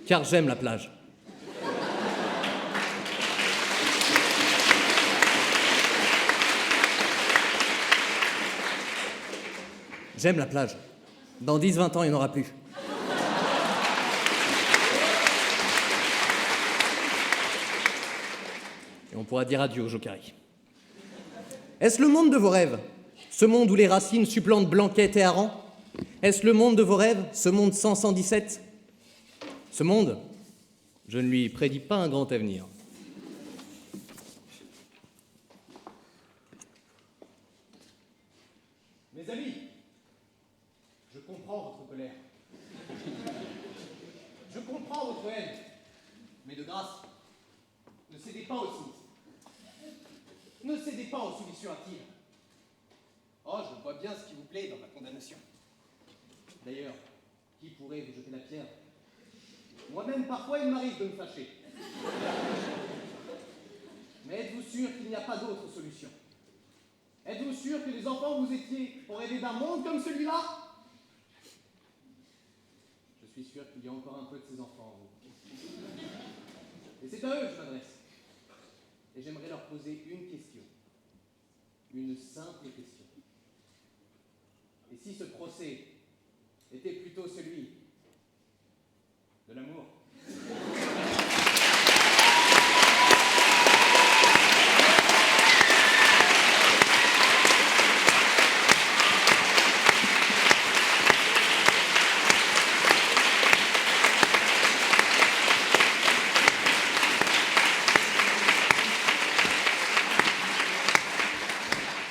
car j'aime la plage. J'aime la plage. Dans 10-20 ans, il n'y en aura plus. Et on pourra dire adieu au Jokari. Est-ce le monde de vos rêves? Ce monde où les racines supplantent Blanquette et Aran? Est-ce le monde de vos rêves? Ce monde sans 117? Ce monde, je ne lui prédis pas un grand avenir. Mes amis, je comprends votre colère. Je comprends votre haine. Mais de grâce, ne cédez pas aux cynisme. Ne cédez pas aux soumissions intimes. Oh, je vois bien ce qui vous plaît dans ma condamnation. D'ailleurs, qui pourrait vous jeter la pierre? Moi-même, parfois, il m'arrive de me fâcher. Mais êtes-vous sûr qu'il n'y a pas d'autre solution? Êtes-vous sûr que les enfants où vous étiez ont rêvé d'un monde comme celui-là? Je suis sûr qu'il y a encore un peu de ces enfants en vous. Et c'est à eux que je m'adresse. Et j'aimerais leur poser une question. une simple question. Et si ce procès était plutôt celui de l'amour?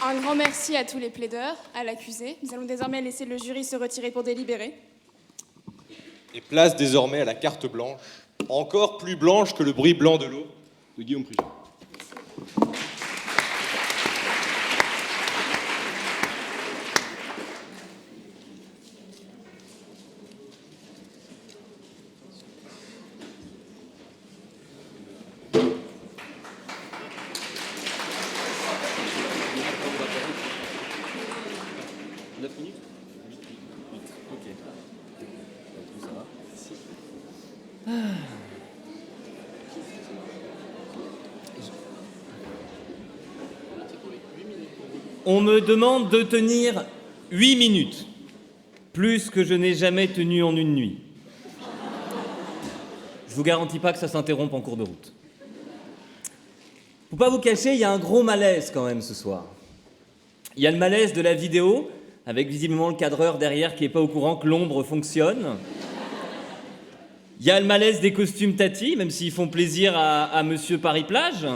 Un grand merci à tous les plaideurs, à l'accusé. Nous allons désormais laisser le jury se retirer pour délibérer. Et place désormais à la carte blanche, encore plus blanche que le bruit blanc de l'eau, de Guillaume Prigent. On me demande de tenir 8 minutes, plus que je n'ai jamais tenu en une nuit. Je vous garantis pas que ça s'interrompe en cours de route. Faut pas vous cacher, il y a un gros malaise quand même ce soir. Il y a le malaise de la vidéo, avec visiblement le cadreur derrière qui est pas au courant que l'ombre fonctionne. Il y a le malaise des costumes Tati, même s'ils font plaisir à Monsieur Paris-Plage.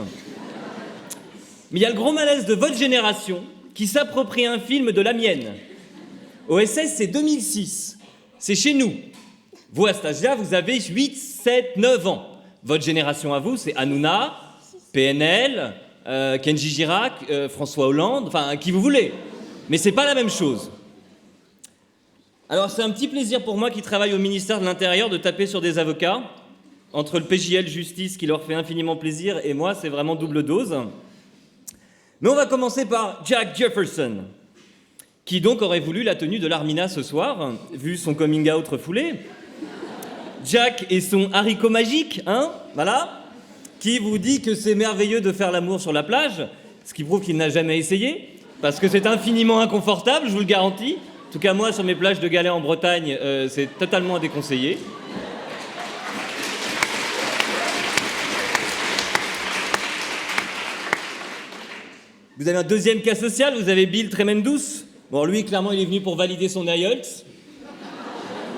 Mais il y a le gros malaise de votre génération qui s'approprie un film de la mienne. OSS, c'est 2006. C'est chez nous. Vous, à cet âge-là, vous avez 8, 7, 9 ans. Votre génération à vous, c'est Hanouna, PNL, Kenji Girac, François Hollande, enfin, qui vous voulez. Mais c'est pas la même chose. Alors, c'est un petit plaisir pour moi qui travaille au ministère de l'Intérieur de taper sur des avocats. Entre le PJL Justice qui leur fait infiniment plaisir et moi, c'est vraiment double dose. Mais on va commencer par Jack Jefferson, qui donc aurait voulu la tenue de l'Armina ce soir, vu son coming out refoulé. Jack et son haricot magique, hein, voilà, qui vous dit que c'est merveilleux de faire l'amour sur la plage, ce qui prouve qu'il n'a jamais essayé, parce que c'est infiniment inconfortable, je vous le garantis. En tout cas, moi, sur mes plages de galets en Bretagne, c'est totalement à déconseiller. Vous avez un deuxième cas social, vous avez Bill Tremendous. Bon, lui, clairement, il est venu pour valider son IELTS.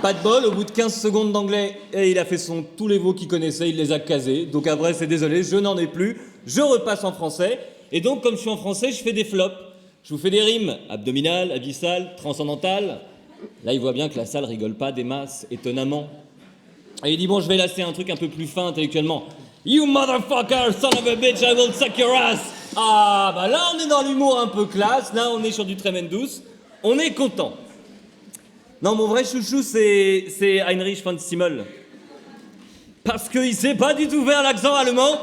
Pas de bol, au bout de 15 secondes d'anglais, et il a fait tous les mots qu'il connaissait, il les a casés. Donc après, c'est désolé, je n'en ai plus. Je repasse en français. Et donc, comme je suis en français, je fais des flops. Je vous fais des rimes abdominales, abyssales, transcendantales. Là, il voit bien que la salle rigole pas des masses, étonnamment. Et il dit, bon, je vais lasser un truc un peu plus fin intellectuellement. You motherfucker, son of a bitch, I will suck your ass. Ah, bah là, on est dans l'humour un peu classe. Là, on est sur du Tremendous. On est content. Non, mon vrai chouchou, c'est Heinrich von Stimmel. Parce qu'il sait pas du tout faire l'accent allemand.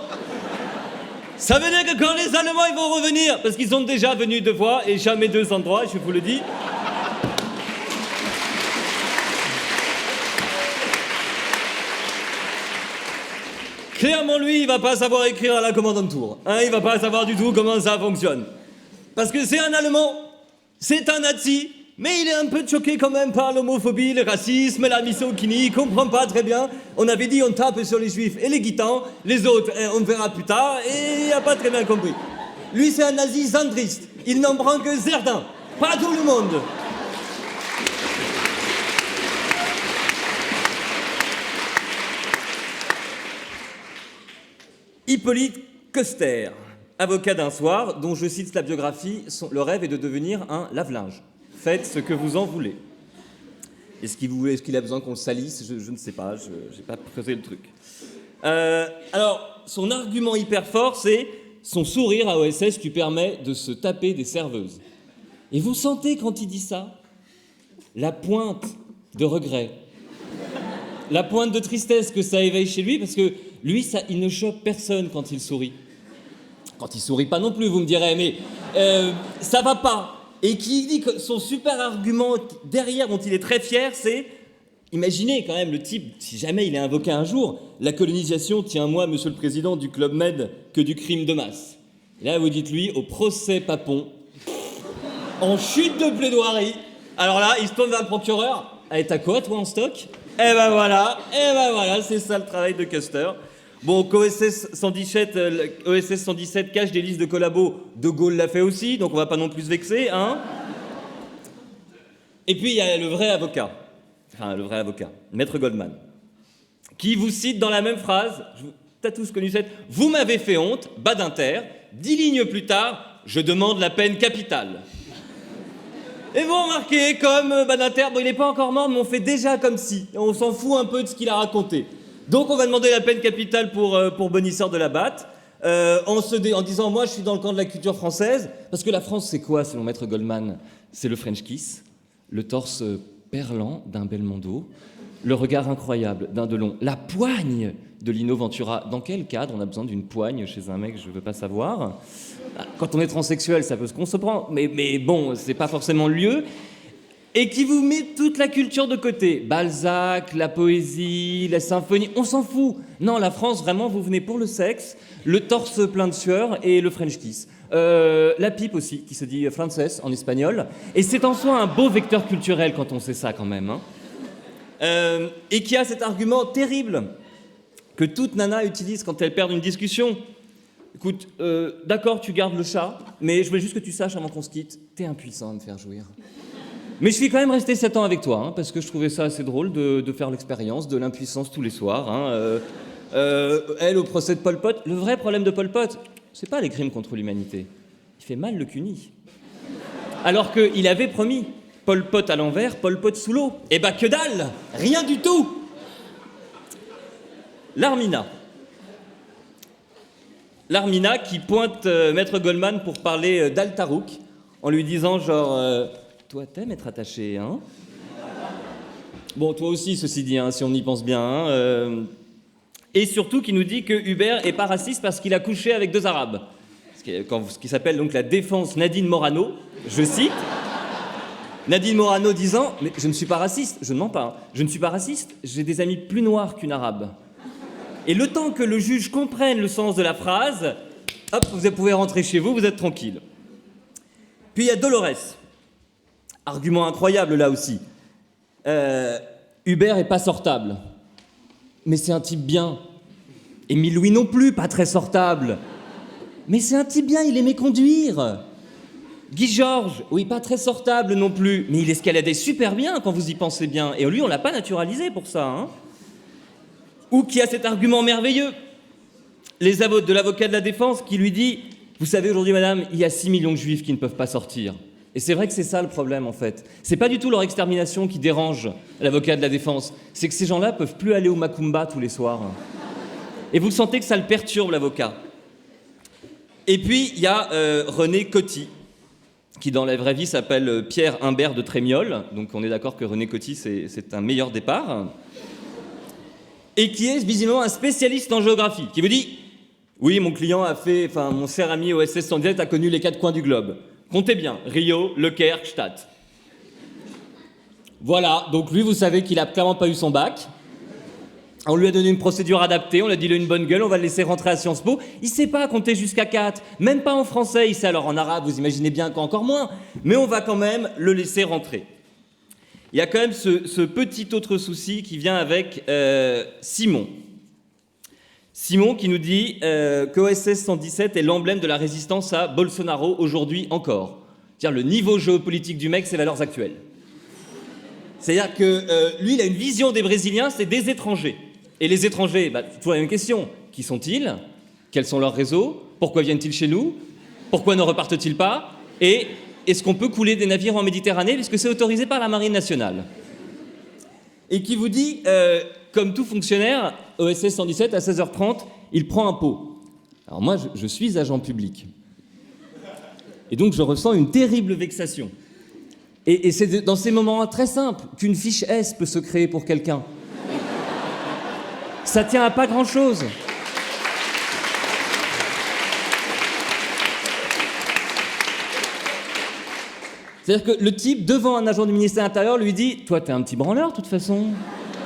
Ça veut dire que quand les Allemands ils vont revenir, parce qu'ils sont déjà venus 2 fois et jamais 2 endroits, je vous le dis. Clairement, lui, il va pas savoir écrire à la commandanture. Hein, il va pas savoir du tout comment ça fonctionne. Parce que c'est un Allemand, c'est un nazi, mais il est un peu choqué quand même par l'homophobie, le racisme, la misogynie, il comprend pas très bien. On avait dit on tape sur les juifs et les gitans, les autres on verra plus tard, et il a pas très bien compris. Lui c'est un nazi centriste, il n'en prend que certains, pas tout le monde. Hippolyte Koester, avocat d'un soir, dont je cite la biographie, le rêve est de devenir un lave-linge. Faites ce que vous en voulez. Est-ce qu'il a besoin qu'on le salisse? Je ne sais pas, je n'ai pas creusé le truc. Alors, son argument hyper fort, c'est son sourire à OSS lui permet de se taper des serveuses. Et vous sentez quand il dit ça la pointe de regret, la pointe de tristesse que ça éveille chez lui, parce que lui, il ne choque personne quand il sourit. Quand il sourit pas non plus, vous me direz, mais ça va pas. Et qui dit que son super argument derrière, dont il est très fier, c'est, imaginez quand même le type, si jamais il est invoqué un jour, la colonisation tient moi, monsieur le président du Club Med, que du crime de masse. Et là, vous dites lui, au procès Papon, en chute de plaidoirie. Alors là, il se tourne vers le procureur. Eh, t'as quoi, toi, en stock? Eh ben voilà, c'est ça le travail de Custer. Bon, qu'OSS 117 cache des listes de collabos, De Gaulle l'a fait aussi, donc on va pas non plus se vexer, hein. Et puis il y a le vrai avocat, Maître Goldman, qui vous cite dans la même phrase, t'as tous connu cette « Vous m'avez fait honte, Badinter, 10 lignes plus tard, je demande la peine capitale ». Et vous remarquez, comme Badinter, bon, il n'est pas encore mort, mais on fait déjà comme si. On s'en fout un peu de ce qu'il a raconté. Donc on va demander la peine capitale pour Bonisseur de la Batte, en disant, moi je suis dans le camp de la culture française, parce que la France c'est quoi, selon Maître Goldman? C'est le French kiss, le torse perlant d'un Belmondo, le regard incroyable d'un Delon, la poigne de Lino Ventura. Dans quel cadre on a besoin d'une poigne chez un mec, je veux pas savoir. Quand on est transsexuel, ça peut se comprendre, mais bon, c'est pas forcément le lieu. Et qui vous met toute la culture de côté. Balzac, la poésie, la symphonie, on s'en fout. Non, la France, vraiment, vous venez pour le sexe, le torse plein de sueur et le French kiss. La pipe aussi, qui se dit française en espagnol. Et c'est en soi un beau vecteur culturel quand on sait ça quand même. Hein. Et qui a cet argument terrible que toute nana utilise quand elle perd une discussion. Écoute, d'accord, tu gardes le chat, mais je voulais juste que tu saches avant qu'on se quitte, t'es impuissant à me faire jouir. Mais je suis quand même resté 7 ans avec toi, hein, parce que je trouvais ça assez drôle de faire l'expérience de l'impuissance tous les soirs. Hein, elle, au procès de Pol Pot, le vrai problème de Pol Pot, c'est pas les crimes contre l'humanité. Il fait mal le cuni. Alors qu'il avait promis, Pol Pot à l'envers, Pol Pot sous l'eau. Eh ben que dalle! Rien du tout! L'Armina qui pointe Maître Goldman pour parler d'Al-Tarouk, en lui disant genre... Toi, t'aimes être attaché, hein? Bon, toi aussi, ceci dit, hein, si on y pense bien. Hein, Et surtout, qui nous dit que Hubert est pas raciste parce qu'il a couché avec 2 Arabes. Ce qui s'appelle donc la défense Nadine Morano, je cite. Nadine Morano disant « Mais je ne suis pas raciste, je ne mens pas. Hein. Je ne suis pas raciste, j'ai des amis plus noirs qu'une arabe. » Et le temps que le juge comprenne le sens de la phrase, hop, vous pouvez rentrer chez vous, vous êtes tranquille. Puis il y a Dolores. Argument incroyable là aussi. Hubert est pas sortable. Mais c'est un type bien. Émile Louis non plus, pas très sortable. Mais c'est un type bien, il aimait conduire. Guy Georges, oui, pas très sortable non plus. Mais il escaladait super bien quand vous y pensez bien. Et lui, on l'a pas naturalisé pour ça. Hein. Ou qui a cet argument merveilleux. De l'avocat de la défense qui lui dit « Vous savez, aujourd'hui, madame, il y a 6 millions de juifs qui ne peuvent pas sortir. » Et c'est vrai que c'est ça le problème, en fait. C'est pas du tout leur extermination qui dérange l'avocat de la défense. C'est que ces gens-là peuvent plus aller au Macumba tous les soirs. Et vous sentez que ça le perturbe, l'avocat. Et puis, il y a René Coty, qui dans la vraie vie s'appelle Pierre Humbert de Trémiol. Donc on est d'accord que René Coty, c'est un meilleur départ. Et qui est visiblement un spécialiste en géographie, qui vous dit « Oui, mon client mon cher ami OSS 117 a connu les 4 coins du globe. Comptez bien, Rio, Leclerc, Voilà, donc lui, vous savez qu'il a clairement pas eu son bac. On lui a donné une procédure adaptée, on lui a dit il a une bonne gueule, on va le laisser rentrer à Sciences Po. Il sait pas compter jusqu'à 4, même pas en français, il sait alors en arabe, vous imaginez bien qu'encore moins, mais on va quand même le laisser rentrer. Il y a quand même ce petit autre souci qui vient avec Simon. Simon qui nous dit qu'OSS 117 est l'emblème de la résistance à Bolsonaro aujourd'hui encore. C'est-à-dire le niveau géopolitique du mec, ses valeurs actuelles. C'est-à-dire que lui, il a une vision des Brésiliens, c'est des étrangers. Et les étrangers, toujours la même question. Qui sont-ils? Quels sont leurs réseaux? Pourquoi viennent-ils chez nous? Pourquoi ne repartent-ils pas? Et est-ce qu'on peut couler des navires en Méditerranée puisque c'est autorisé par la Marine nationale? Et qui vous dit, comme tout fonctionnaire, OSS 117, à 16h30, il prend un pot. Alors moi, je suis agent public. Et donc, je ressens une terrible vexation. Et c'est dans ces moments très simples qu'une fiche S peut se créer pour quelqu'un. Ça tient à pas grand-chose. C'est-à-dire que le type, devant un agent du ministère de l'Intérieur, lui dit « Toi, t'es un petit branleur, de toute façon.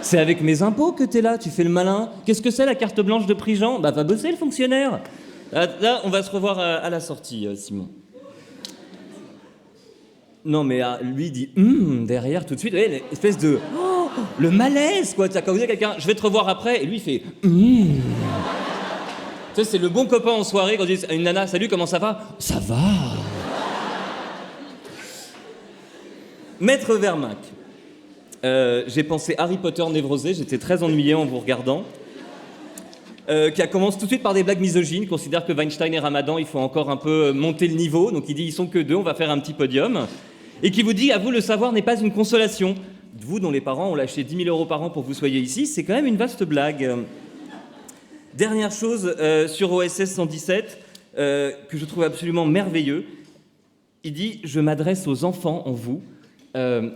C'est avec mes impôts que t'es là, tu fais le malin. Qu'est-ce que c'est, la carte blanche de Prigent ? Va bosser, le fonctionnaire. » Là, on va se revoir à la sortie, Simon. Non, mais lui dit derrière tout de suite. Vous voyez, l'espèce de. Oh, le malaise, quoi. Quand vous dites à quelqu'un, je vais te revoir après, et lui, il fait Tu sais, c'est le bon copain en soirée quand on dit à une nana, salut, comment ça va? Ça va. Maître Vermac. J'ai pensé Harry Potter névrosé, j'étais très ennuyé en vous regardant. Qui commence tout de suite par des blagues misogynes, considère que Weinstein et Ramadan, il faut encore un peu monter le niveau, donc il dit ils sont que deux, on va faire un petit podium. Et qui vous dit, à vous le savoir n'est pas une consolation. Vous dont les parents ont lâché 10 000 € par an pour que vous soyez ici, c'est quand même une vaste blague. Dernière chose sur OSS 117, que je trouve absolument merveilleux. Il dit, je m'adresse aux enfants en vous.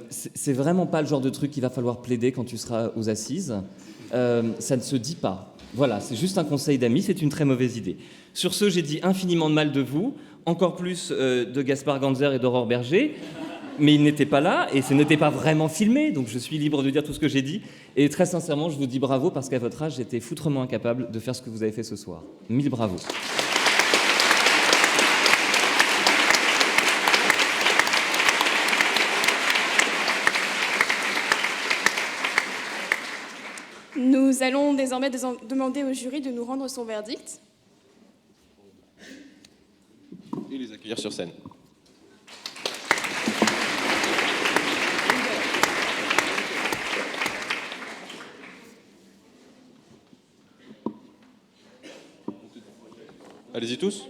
C'est vraiment pas le genre de truc qu'il va falloir plaider quand tu seras aux assises. Ça ne se dit pas. Voilà, c'est juste un conseil d'amis, c'est une très mauvaise idée. Sur ce, j'ai dit infiniment de mal de vous, encore plus de Gaspard Ganzer et d'Aurore Berger, mais ils n'étaient pas là, et ce n'était pas vraiment filmé, donc je suis libre de dire tout ce que j'ai dit. Et très sincèrement, je vous dis bravo, parce qu'à votre âge, j'étais foutrement incapable de faire ce que vous avez fait ce soir. 1000 bravos. Nous allons désormais demander au jury de nous rendre son verdict. Et les accueillir sur scène. Allez-y tous.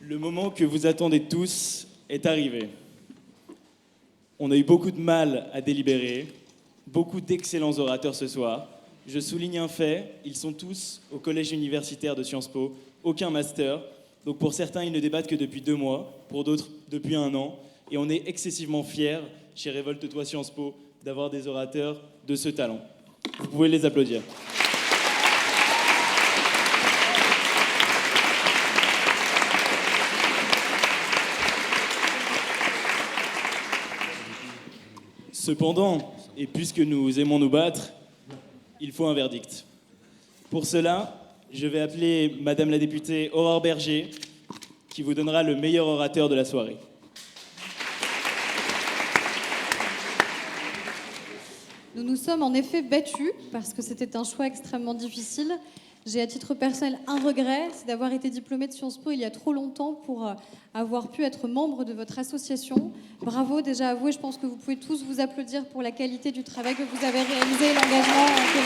Le moment que vous attendez tous est arrivé. On a eu beaucoup de mal à délibérer, beaucoup d'excellents orateurs ce soir. Je souligne un fait, ils sont tous au collège universitaire de Sciences Po, aucun master. Donc pour certains, ils ne débattent que depuis 2 mois, pour d'autres depuis 1 an. Et on est excessivement fiers, chez Révolte-toi Sciences Po, d'avoir des orateurs de ce talent. Vous pouvez les applaudir. Cependant, et puisque nous aimons nous battre, il faut un verdict. Pour cela, je vais appeler Madame la députée Aurore Berger, qui vous donnera le meilleur orateur de la soirée. Nous nous sommes en effet battus, parce que c'était un choix extrêmement difficile. J'ai à titre personnel un regret, c'est d'avoir été diplômée de Sciences Po il y a trop longtemps pour avoir pu être membre de votre association. Bravo déjà à vous et je pense que vous pouvez tous vous applaudir pour la qualité du travail que vous avez réalisé et l'engagement que vous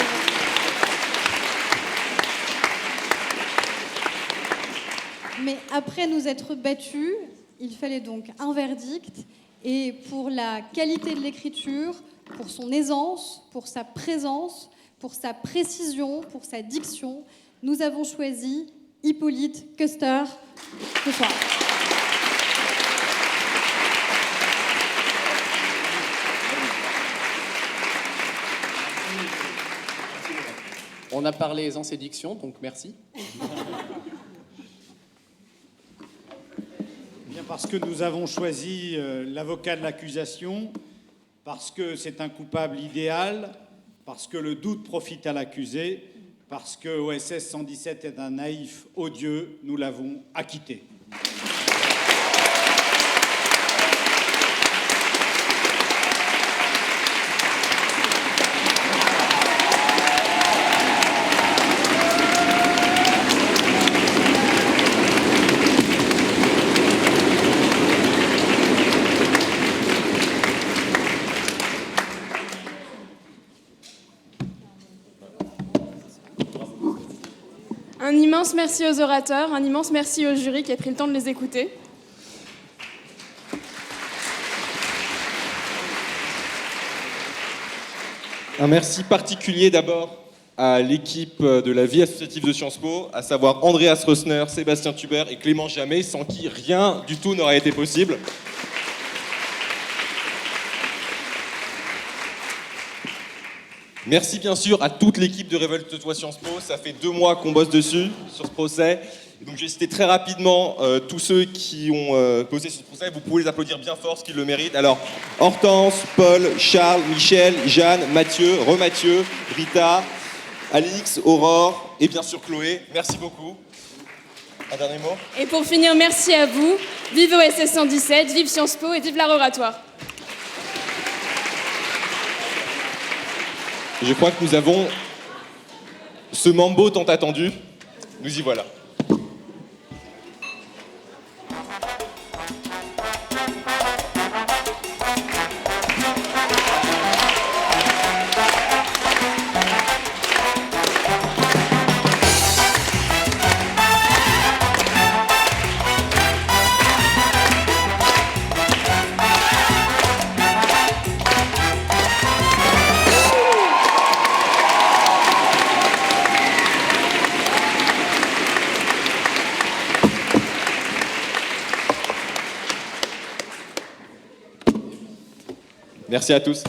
avez. Mais après nous être battus, il fallait donc un verdict et pour la qualité de l'écriture, pour son aisance, pour sa présence, pour sa précision, pour sa diction, nous avons choisi Hippolyte Custer ce soir. On a parlé aisance et diction, donc merci. Bien parce que nous avons choisi l'avocat de l'accusation, parce que c'est un coupable idéal, parce que le doute profite à l'accusé, parce que OSS 117 est un naïf odieux, nous l'avons acquitté. Un immense merci aux orateurs, un immense merci au jury qui a pris le temps de les écouter. Un merci particulier d'abord à l'équipe de la vie associative de Sciences Po, à savoir Andreas Rössner, Sébastien Tubert et Clément Jamet, sans qui rien du tout n'aurait été possible. Merci bien sûr à toute l'équipe de Révolte-toi Sciences Po. Ça fait 2 mois qu'on bosse dessus, sur ce procès. Et donc je vais citer très rapidement tous ceux qui ont bossé sur ce procès. Vous pouvez les applaudir bien fort, ce qu'ils le méritent. Alors, Hortense, Paul, Charles, Michel, Jeanne, Mathieu, Remathieu, Rita, Alix, Aurore et bien sûr Chloé. Merci beaucoup. Un dernier mot? Et pour finir, merci à vous. Vive OSS 117, vive Sciences Po et vive l'art oratoire. Je crois que nous avons ce mambo tant attendu. Nous y voilà. Merci à tous.